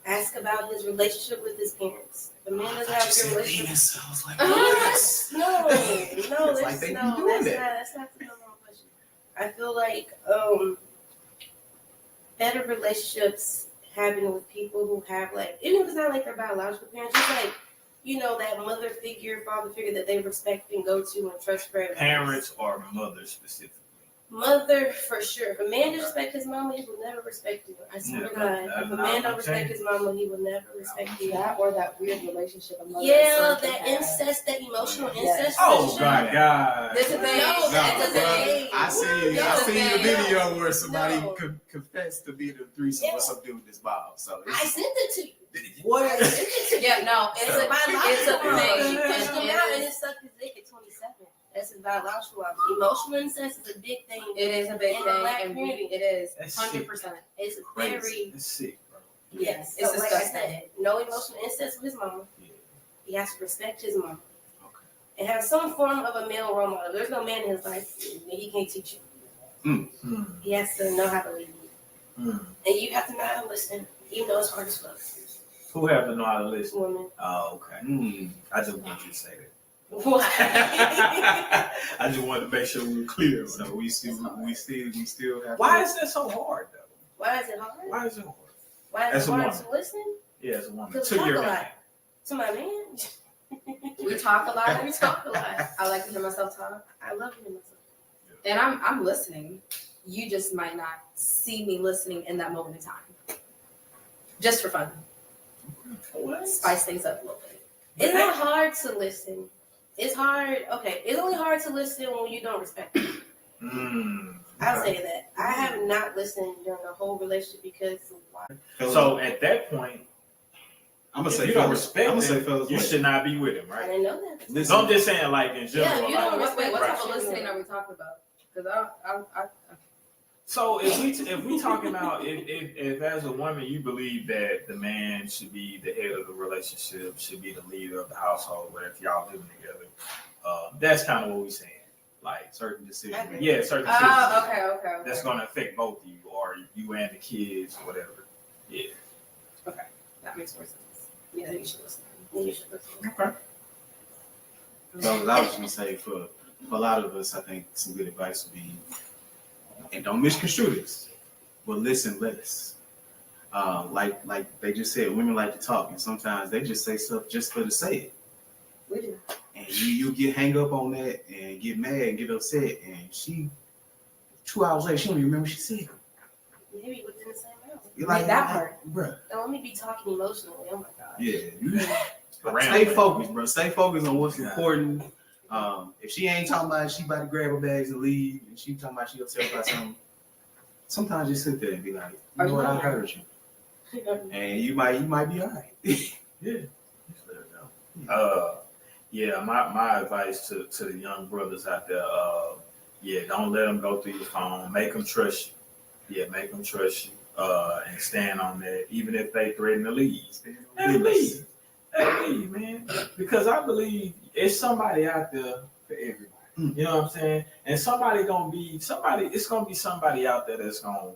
Ask about his relationship with his parents. The man doesn't have a good relationship.
Sounds like
No,
It's like they be doing that.
that's not the wrong question. I feel like better relationships happen with people who have like, even if it's not like their biological parents, just like that mother figure, father figure that they respect and go to and trust for advice.
Parents or mothers specifically.
Mother for sure. If a man doesn't respect his mama, he will never respect you. I swear to God. If a man don't respect his mama, he will never respect you.
That or that weird relationship. a mother and
Yeah,
son can
that
have.
incest, that emotional
Yes.
incest.
Oh
relationship.
my God.
This is the thing.
No, that's
This
the
is the
thing.
thing.
I seen
the
the video where somebody
No.
confessed to be the threesome with
Yeah.
some dude that's Bob. So
I sent it to you.
What?
I sent it to you.
Yeah, no, it's a
biological mom.
thing.
She pushed him out and
It
it sucked his dick at 27. That's his biological mom. Emotional incest is a big thing.
is a big
In the
thing,
black
and
community.
it is
That's
100%.
It's
Crazy.
very
It's sick, bro.
yes.
It's
So like I
disgusting.
said, no emotional incest with his mama.
Yeah.
He has to respect his mama.
Okay.
And have some form of a male role model. There's no man in his life that he can't teach you. He has to know how to lead you.
Mm.
And you have to know how to listen, even though it's hard as fuck.
Who have to know how to listen?
Woman.
Oh, okay.
Mm.
I just want you to say that.
Why?
I just wanted to make sure we were clear.
So we still have.
Why
to,
is that so hard, though?
Why is it hard?
Why is it hard?
Why
As
is
a
it hard
woman.
to listen?
Yeah, as a woman.
Because
To
we talk
your
a
man.
lot. To my man.
We talk a lot.
We talk a lot.
I like to hear myself talk,
I love hearing myself.
and I'm listening. You just might not see me listening in that moment in time, just for fun.
What?
Spice things up a little bit.
It's not hard to listen. It's hard. Okay, it's only hard to listen when you don't respect me. I'll say that. I have not listened during the whole relationship because why?
So at that point,
I'm gonna
if
say
you don't
fellas.
respect
I'm gonna say
him,
fellas.
you
wait.
should not be with him,
I
right?
didn't know that.
Listen.
So I'm just saying, like in general.
Yeah, you
like,
don't
What
respect
type
what
of
you
listening
do.
are we talking about? Because
So if we talking about if as a woman you believe that the man should be the head of the relationship, should be the leader of the household, whatever, if y'all living together, that's kind of what we saying. Like
certain decisions.
Okay.
yeah, certain decisions
Oh, okay.
that's gonna affect both of you or you and the kids, whatever. Yeah.
That makes more sense.
Yeah,
You should listen.
you should listen.
Okay.
So I was gonna say for a lot of us, I think some good advice would be, and don't misconstrue this, but listen less. Like they just said, women like to talk, and sometimes they just say stuff just for the say it.
We do.
And you get hang up on that and get mad and get upset, and she 2 hours later she don't even remember what she said.
Maybe within the same house.
You're
Like that part.
bruh.
Don't let me be talking emotionally. Oh my god.
Yeah.
Around
Stay
that.
focused, bro. Stay focused on what's
Yeah.
important. If she ain't talking about it, she about to grab her bags and leave, and she talking about she upset about something, sometimes just sit there and be like, you know what, I heard you. And you might be all right.
Yeah.
Just let her know.
Yeah, my advice to the young brothers out there, don't let them go through your phone. Make them trust you. Yeah, make them trust you and stand on that, even if they threaten to leave. Let them leave. Let them leave, man. Because I believe it's somebody out there for everybody. You know what I'm saying? And it's gonna be somebody out there that's gonna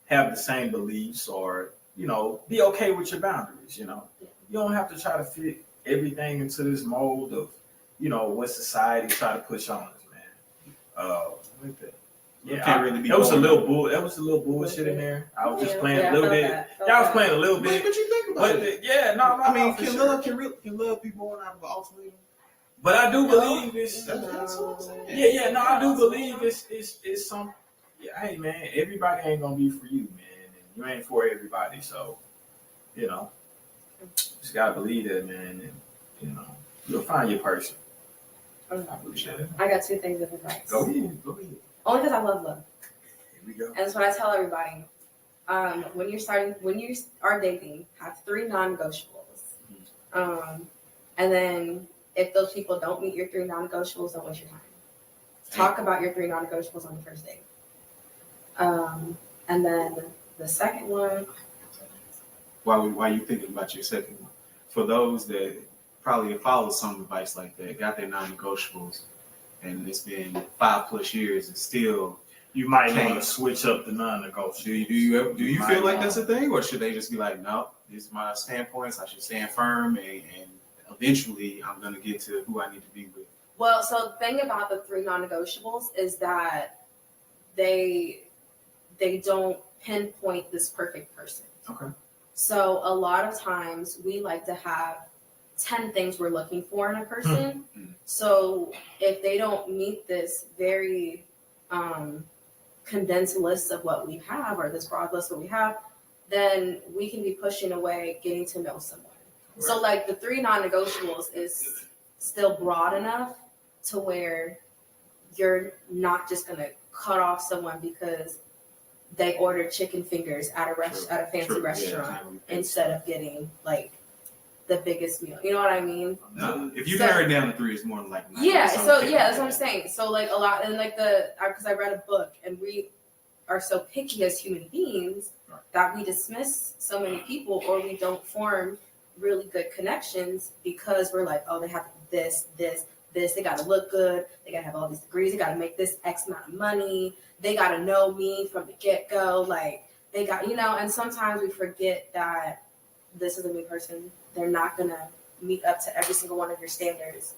have the same beliefs or, be okay with your boundaries, You don't have to try to fit everything into this mold of, what society try to push on us, man.
Like that.
Yeah,
Can't really be
that was a
going
little bullshit in there. I was just playing
Yeah,
a little
I
bit.
felt
Y'all was
that.
playing a little
But
bit.
you think about it.
No,
I mean,
for
can
sure.
love be born out of an ultimate?
But I do believe it's.
That's what I'm saying.
Yeah. No, I do believe it's some. Yeah, hey man, everybody ain't gonna be for you, man, and you ain't for everybody. So, just gotta believe that, man, and you'll find your person. I believe that.
I got 2 things of advice.
Go ahead.
Only because I love love.
Here we go.
And that's what I tell everybody. When you are dating, have 3 non-negotiables. And then if those people don't meet your 3 non-negotiables, don't waste your time. Talk about your 3 non-negotiables on the first date. And then the second one.
Why you thinking about your second one? For those that probably have followed some advice like that, got their non-negotiables, and it's been 5+ years, and still.
You might want to switch up the non-negotiable.
Do you feel like that's a thing, or should they just be like, no, these are my standpoints. I should stand firm, and eventually I'm gonna get to who I need to be with.
Well, so the thing about the 3 non-negotiables is that they don't pinpoint this perfect person.
Okay.
So a lot of times we like to have 10 things we're looking for in a person. So if they don't meet this very condensed list of what we have, or this broad list that we have, then we can be pushing away getting to know someone. Right. So like the 3 non-negotiables is still broad enough to where you're not just gonna cut off someone because they ordered chicken fingers at a fancy restaurant instead of getting like the biggest meal. You know what I mean?
No, if you narrow it down to 3, it's more like 9.
That's what I'm saying. So like a lot, and like because I read a book, and we are so picky as human beings that we dismiss so many people, or we don't form really good connections because we're like, oh, they have this, they gotta look good, they gotta have all these degrees, they gotta make this X amount of money, they gotta know me from the get-go, like they got, and sometimes we forget that this is a new person. They're not gonna meet up to every single one of your standards,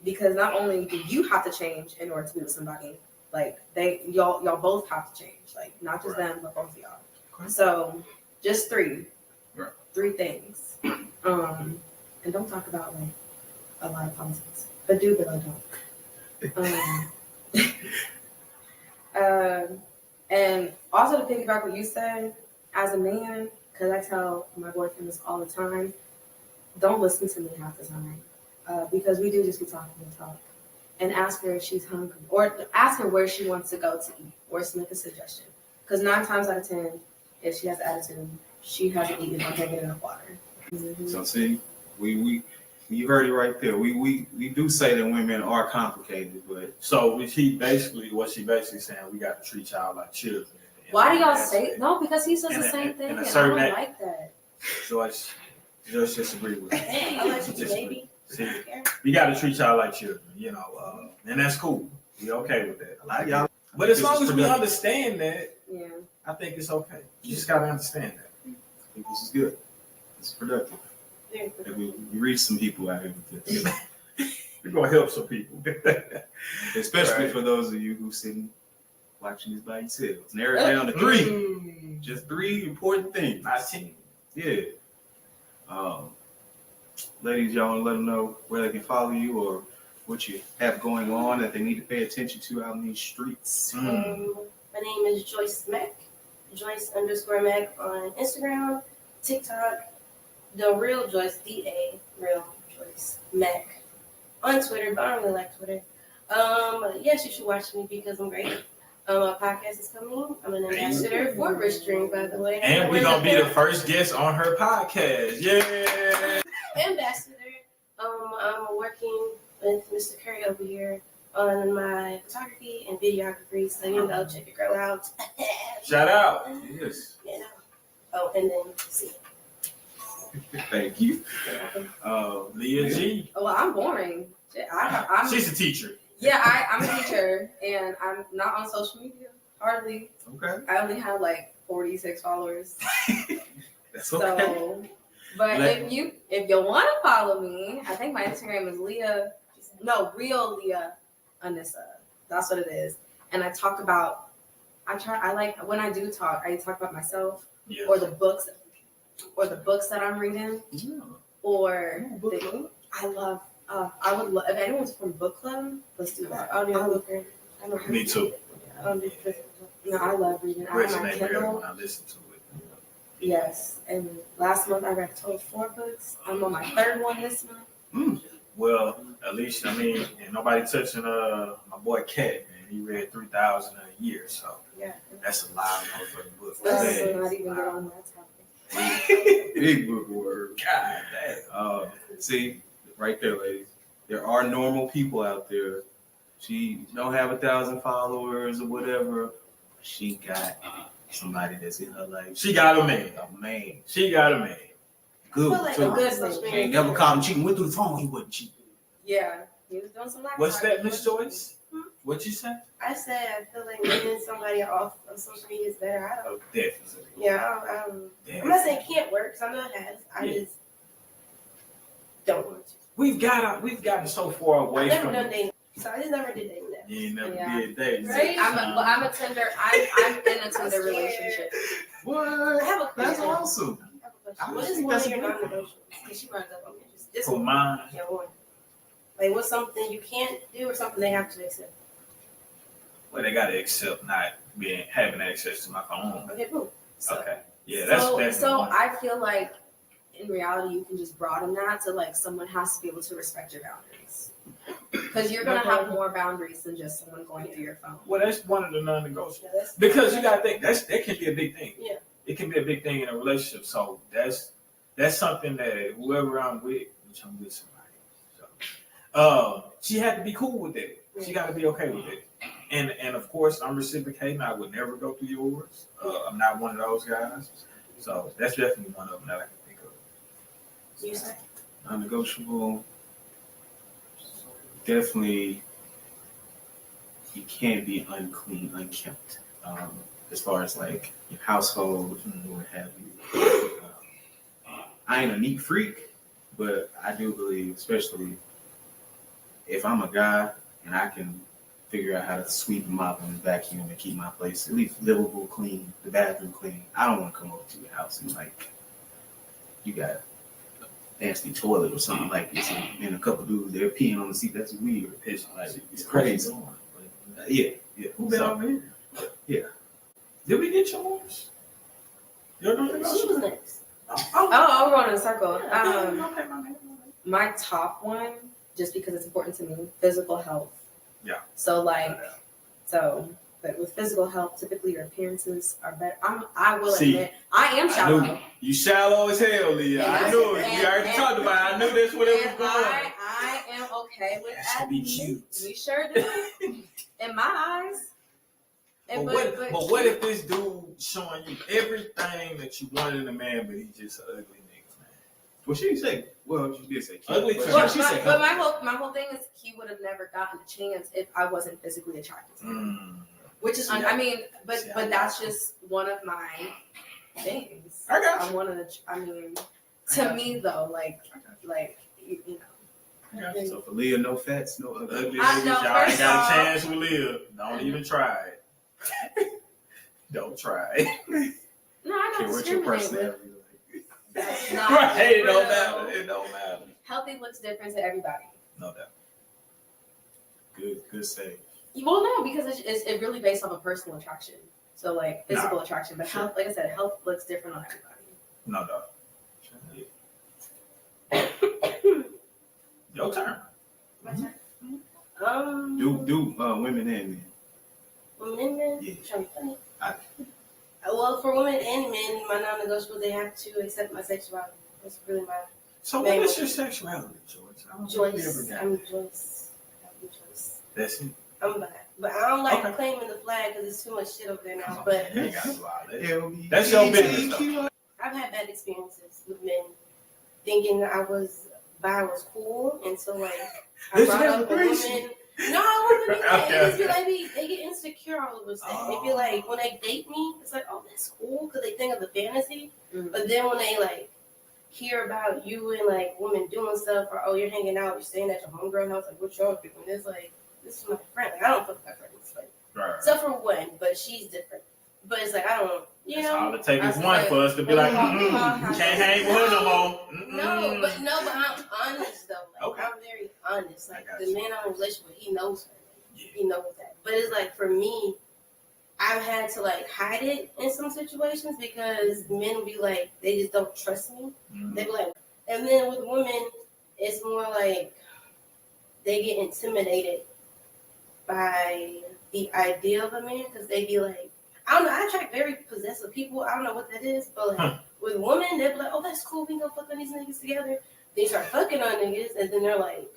because not only do you have to change in order to be with somebody, like y'all both have to change, like not just them, but both of y'all. Okay. So just 3 things, and don't talk about like a lot of politics, but do, but I don't. And also to piggyback what you said, as a man, because I tell my boyfriend this all the time, don't listen to me half the time, because we do just be talking and talk. And ask her if she's hungry, or ask her where she wants to go to eat, or make a suggestion. Because 9 times out of 10, if she has attitude, she hasn't eaten or drinking enough water.
So see, we You heard it right there. We do say that women are complicated, but
So what she basically saying, we got to treat y'all like children.
Why do y'all say no? Because he says the same thing, and I don't like that.
Joyce disagree with me.
I like you, baby.
See, we got to treat y'all like children, you know, and that's cool. We okay with that.
a lot of y'all.
But as long as we understand that,
Yeah.
I think it's okay. You just got to understand that.
I think this is good. It's productive. And we reach some people out here with this,
We're going to help some people.
especially
Right.
for those of you who sitting watching this by yourselves. Narrow it down to three. Just 3 important things.
Not 10.
Yeah. Ladies, y'all want to let them know where they can follow you or what you have going on that they need to pay attention to out in these streets.
My name is Joyce Mack. Joyce_Mack on Instagram, TikTok, the real Joyce, DA, real Joyce Mack on Twitter, but I don't really like Twitter. Yes, you should watch me because I'm great. My podcast is coming. I'm an ambassador for Rich Dream, by the way.
And we're going to be the first guest on her podcast. Yeah.
Ambassador. I'm working with Mr. Curry over here on my photography and videography, so check your girl out.
Shout out.
Yes.
Oh, and then see.
Thank you.
Leah G.
Well, I'm boring. I'm
She's a teacher.
Yeah, I'm a teacher, and I'm not on social media hardly.
Okay.
I only have like 46 followers.
That's okay.
So, but if you want to follow me, I think my Instagram is real Leah Anissa. That's what it is. And I talk about, when I do talk, I talk about myself or the books that I'm reading, or I would love, if anyone's from book club, let's do that. I'll do a book.
Me too.
No, I love reading. I have my Kindle.
When I listen to it.
Yes, and last month I read a total of 4 books. I'm on my 3rd one this month.
Well, at least, I mean, ain't nobody touching my boy Cat, man. He read 3,000 a year, so
Yeah,
that's a lot of motherfucking books.
let's not even get on that topic.
Big book word.
God damn.
See, right there, ladies. There are normal people out there. She don't have 1,000 followers or whatever. She got somebody that's in her life.
She got a man.
A man.
She got a man.
Good.
I feel like
too.
a good social
She
media.
ain't never called him cheating. Went through the phone. He wasn't cheating.
Yeah, he was doing some life.
What's that, Miss Joyce? What you say?
I said I feel like meeting somebody off of social media is better. I don't.
Definitely.
Yeah, I'm not saying it can't work because I know it has. I just don't want to.
We've gotten so far away
I've never
from
done dating, so I just never did dating. That.
You ain't never
Yeah.
did dating.
Right?
I'm a Tinder. I'm in a Tinder relationship.
What?
I have a
That's
question.
awesome.
I have a
I
question. What is
think
one
that's
of your
a good
non-negotiables? Because she runs up on me. Just this
For
one.
mine,
Yeah, one. Like, what's something you can't do or something they have to accept?
well, they gotta accept not having access to my phone.
Okay, cool. So,
Okay. Yeah, that's
So
one.
I feel like in reality you can just broaden that to like someone has to be able to respect your boundaries. Because you're gonna have more boundaries than just someone going through your phone.
Well, that's one of the non-negotiables.
yeah, that's,
Because you gotta think that can be a big thing.
Yeah.
It can be a big thing in a relationship. So that's something that whoever I'm with, which I'm with somebody. So she had to be cool with that. She gotta be okay with it. And of course I'm reciprocating. I would never go through yours. I'm not one of those guys. So that's definitely one of them that I can think of.
you say?
Non-negotiable. Definitely, you can't be unclean, unkempt. As far as like your household or what have you. I ain't a neat freak, but I do believe, especially if I'm a guy and I can figure out how to sweep and mop and vacuum and keep my place at least livable, clean, the bathroom clean. I don't want to come over to your house and like you got a nasty toilet or something like this, and a couple dudes they're peeing on the seat. That's weird. It's like it's crazy. Yeah.
Who been over here?
Yeah.
Did we get yours? You're
She was next.
Oh, we're going in a circle.
Okay, my man.
My top one, just because it's important to me, physical health.
Yeah.
So But with physical health, typically your appearances are better. I will
See,
admit, I am
I
shallow.
knew you shallow as hell, Leah.
And
I knew it. We already talked about it. I knew that's where it was
And
going.
I am okay with
Has to be cute.
We sure do. In my eyes.
But,
And
but what if this dude showing you everything that you wanted in a man, but he's just an ugly nigga, man?
Well, she didn't say. Well, she did say cute,
Ugly
but
too.
But,
she said
but my whole thing is he would have never gotten a chance if I wasn't physically attracted to him. Which is, I mean, but that's just one of my things.
I got you.
I'm one of the. I mean, to me though, like you know.
So for Leah, no fats, no ugly.
Ugly
I
niggas,
know,
y'all ain't
first
got
off-
a chance with Leah. Don't even try it. Don't try it.
No, I
Care
don't
what your
discriminate.
personality
That's
like.
not
Right, it don't
real.
matter. It don't matter.
Healthy looks different to everybody.
No doubt. Good save.
Well, no, because it's really based off of personal attraction. So like physical attraction, but
Sure.
health, like I said, health looks different on everybody.
No doubt. Your turn.
My turn.
Do women and men.
Women,
Yeah.
trying to be funny.
I-
Well, for women and men, my non-negotiable, they have to accept my sexuality. That's really my
So what is your sexuality, George? I don't think we ever
Joyce.
got
I'm
that.
Joyce. I'm Joyce.
That's it.
I'm black, but I don't like
Okay.
claiming the flag because there's too much shit over there now.
Come on,
But
man, you ain't gotta do all that.
LBGTQ.
That's your business, though.
I've had bad experiences with men thinking I was bi was cool until like I
This
brought
is
up a
crazy.
woman. No, I wasn't.
Okay,
They just be
okay.
like, they get insecure all of a sudden. They feel like when they date me, it's like, oh, that's cool because they think of the fantasy.
Mhm.
But then when they like hear about you and like women doing stuff, or oh, you're hanging out, you're staying at your homegirl house, like what's wrong with you? And it's like, this is my friend. Like I don't fuck with my friends, like
Right.
except for one, but she's different. But it's like I don't, you
That's
know.
all it takes
I
is
was
one
like,
for us to be like,
when we
can't
walk
hang with her no more.
No, but I'm honest though. Like,
Okay.
I'm very honest. Like
I got
the
you.
man I'm in a relationship with, he knows her.
Yeah.
He knows that. But it's like for me, I've had to like hide it in some situations because men be like they just don't trust me. They be like, and then with women, it's more like they get intimidated by the idea of a man because they be like, I don't know. I attract very possessive people. I don't know what that is, but like with women, they're like, oh, that's cool. We can go fuck on these niggas together. They start fucking on niggas, and then they're like,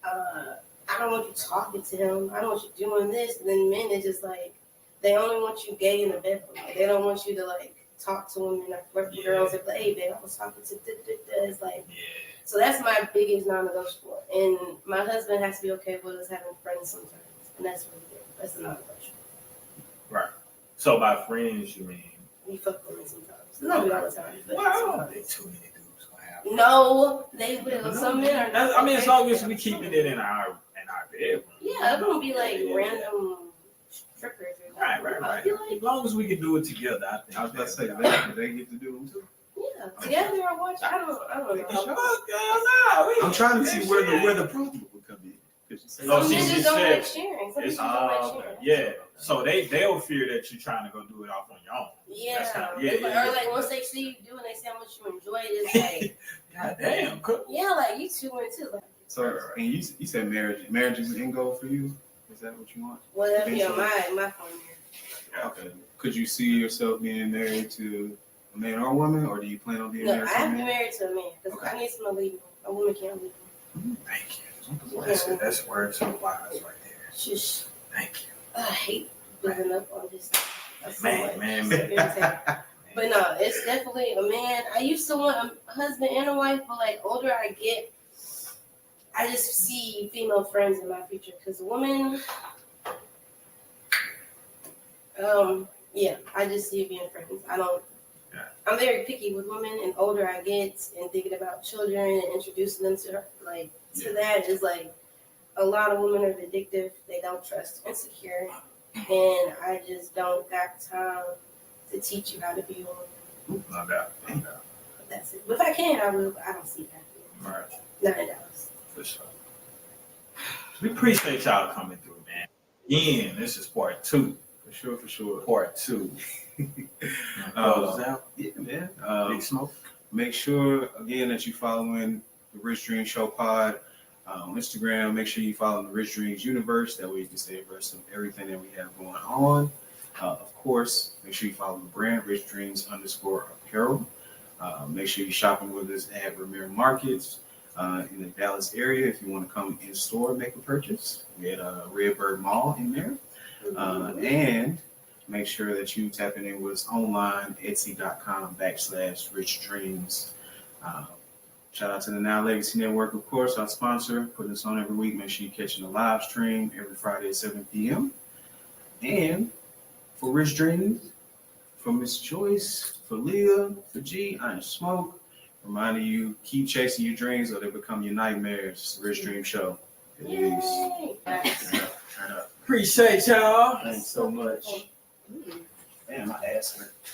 I don't want you talking to him. I don't want you doing this. And then men, it's just like they only want you gay in the bedroom. Like, they don't want you to like talk to women or flirt with girls. They're like, hey, babe, I was talking to It's like, so that's my biggest non-negotiable. And my husband has to be okay with us having friends sometimes, and that's really good. That's a non-negotiable.
Right. So by friends, you mean?
We fuck women sometimes. Not all the time. But
Well, I don't think too many dudes gonna have.
no, they will. Some men are.
I mean, as long as we keeping it in our bedroom.
Yeah, it won't be like
Yeah.
random strippers. Or
Right.
I feel like,
As long as we can do it together, I think.
I was about to say, they get to do them too.
yeah, together or watch. I don't know.
I'm trying to see where the problem would come in.
Some
Oh, she
niggas
just
don't
said-
like sharing. Some
It's
people don't like sharing.
yeah. So they'll fear that you're trying to go do it off on your own.
Yeah.
That's how-
Or like once they see you do and they see how much you enjoy it, it's like,
God damn, cook.
yeah, like you two went too. Like,
So, and you said marriage. Marriage is an end goal for you? Is that what you want?
whatever, yeah, my phone here.
Okay. Could you see yourself being married to a man or a woman, or do you plan on being
No, I
married to a
have to be
man?
married to a man because I need someone to lead me. A woman can't lead me.
Thank you. That's words of wise right there.
Shush.
Thank you.
I hate building up on this. That's so
Man.
much. But no, it's definitely a man. I used to want a husband and a wife, but like older I get, I just see female friends in my future. Because women, yeah, I just see it being friends. I don't.
Yeah.
I'm very picky with women, and older I get, and thinking about children and introducing them to her, like to that is like a lot of women are addictive. They don't trust, insecure, and I just don't got time to teach you how to be a woman.
No doubt.
That's it. But if I can, I will. But I don't see that.
All right.
Not in Dallas.
For sure. We appreciate y'all coming through, man. Again, this is part 2.
For sure.
Part 2. Close out.
Yeah, man.
Big smoke.
Make sure, again, that you're following the Rich Dream Show pod. On Instagram, make sure you follow the Rich Dreamzz universe. That way you can stay abreast of everything that we have going on. Of course, make sure you follow the brand Rich Dreamzz_apparel. Make sure you're shopping with us at Ramir Markets in the Dallas area. If you want to come in store and make a purchase, we had a Redbird Mall in there. And make sure that you tapping in with us online, etsy.com/Rich Dreamzz. Shout out to the Now Legacy Network, of course, our sponsor, putting us on every week. Make sure you're catching the live stream every Friday at 7 p.m. And for Rich Dreamzz, for Miss Joyce, for Leah, for G, I am Smoke. Reminding you, keep chasing your dreams or they become your nightmares. Rich Dream Show. Peace.
Yay.
Turn up.
Appreciate y'all.
Thanks so much. Damn, my ass hurt.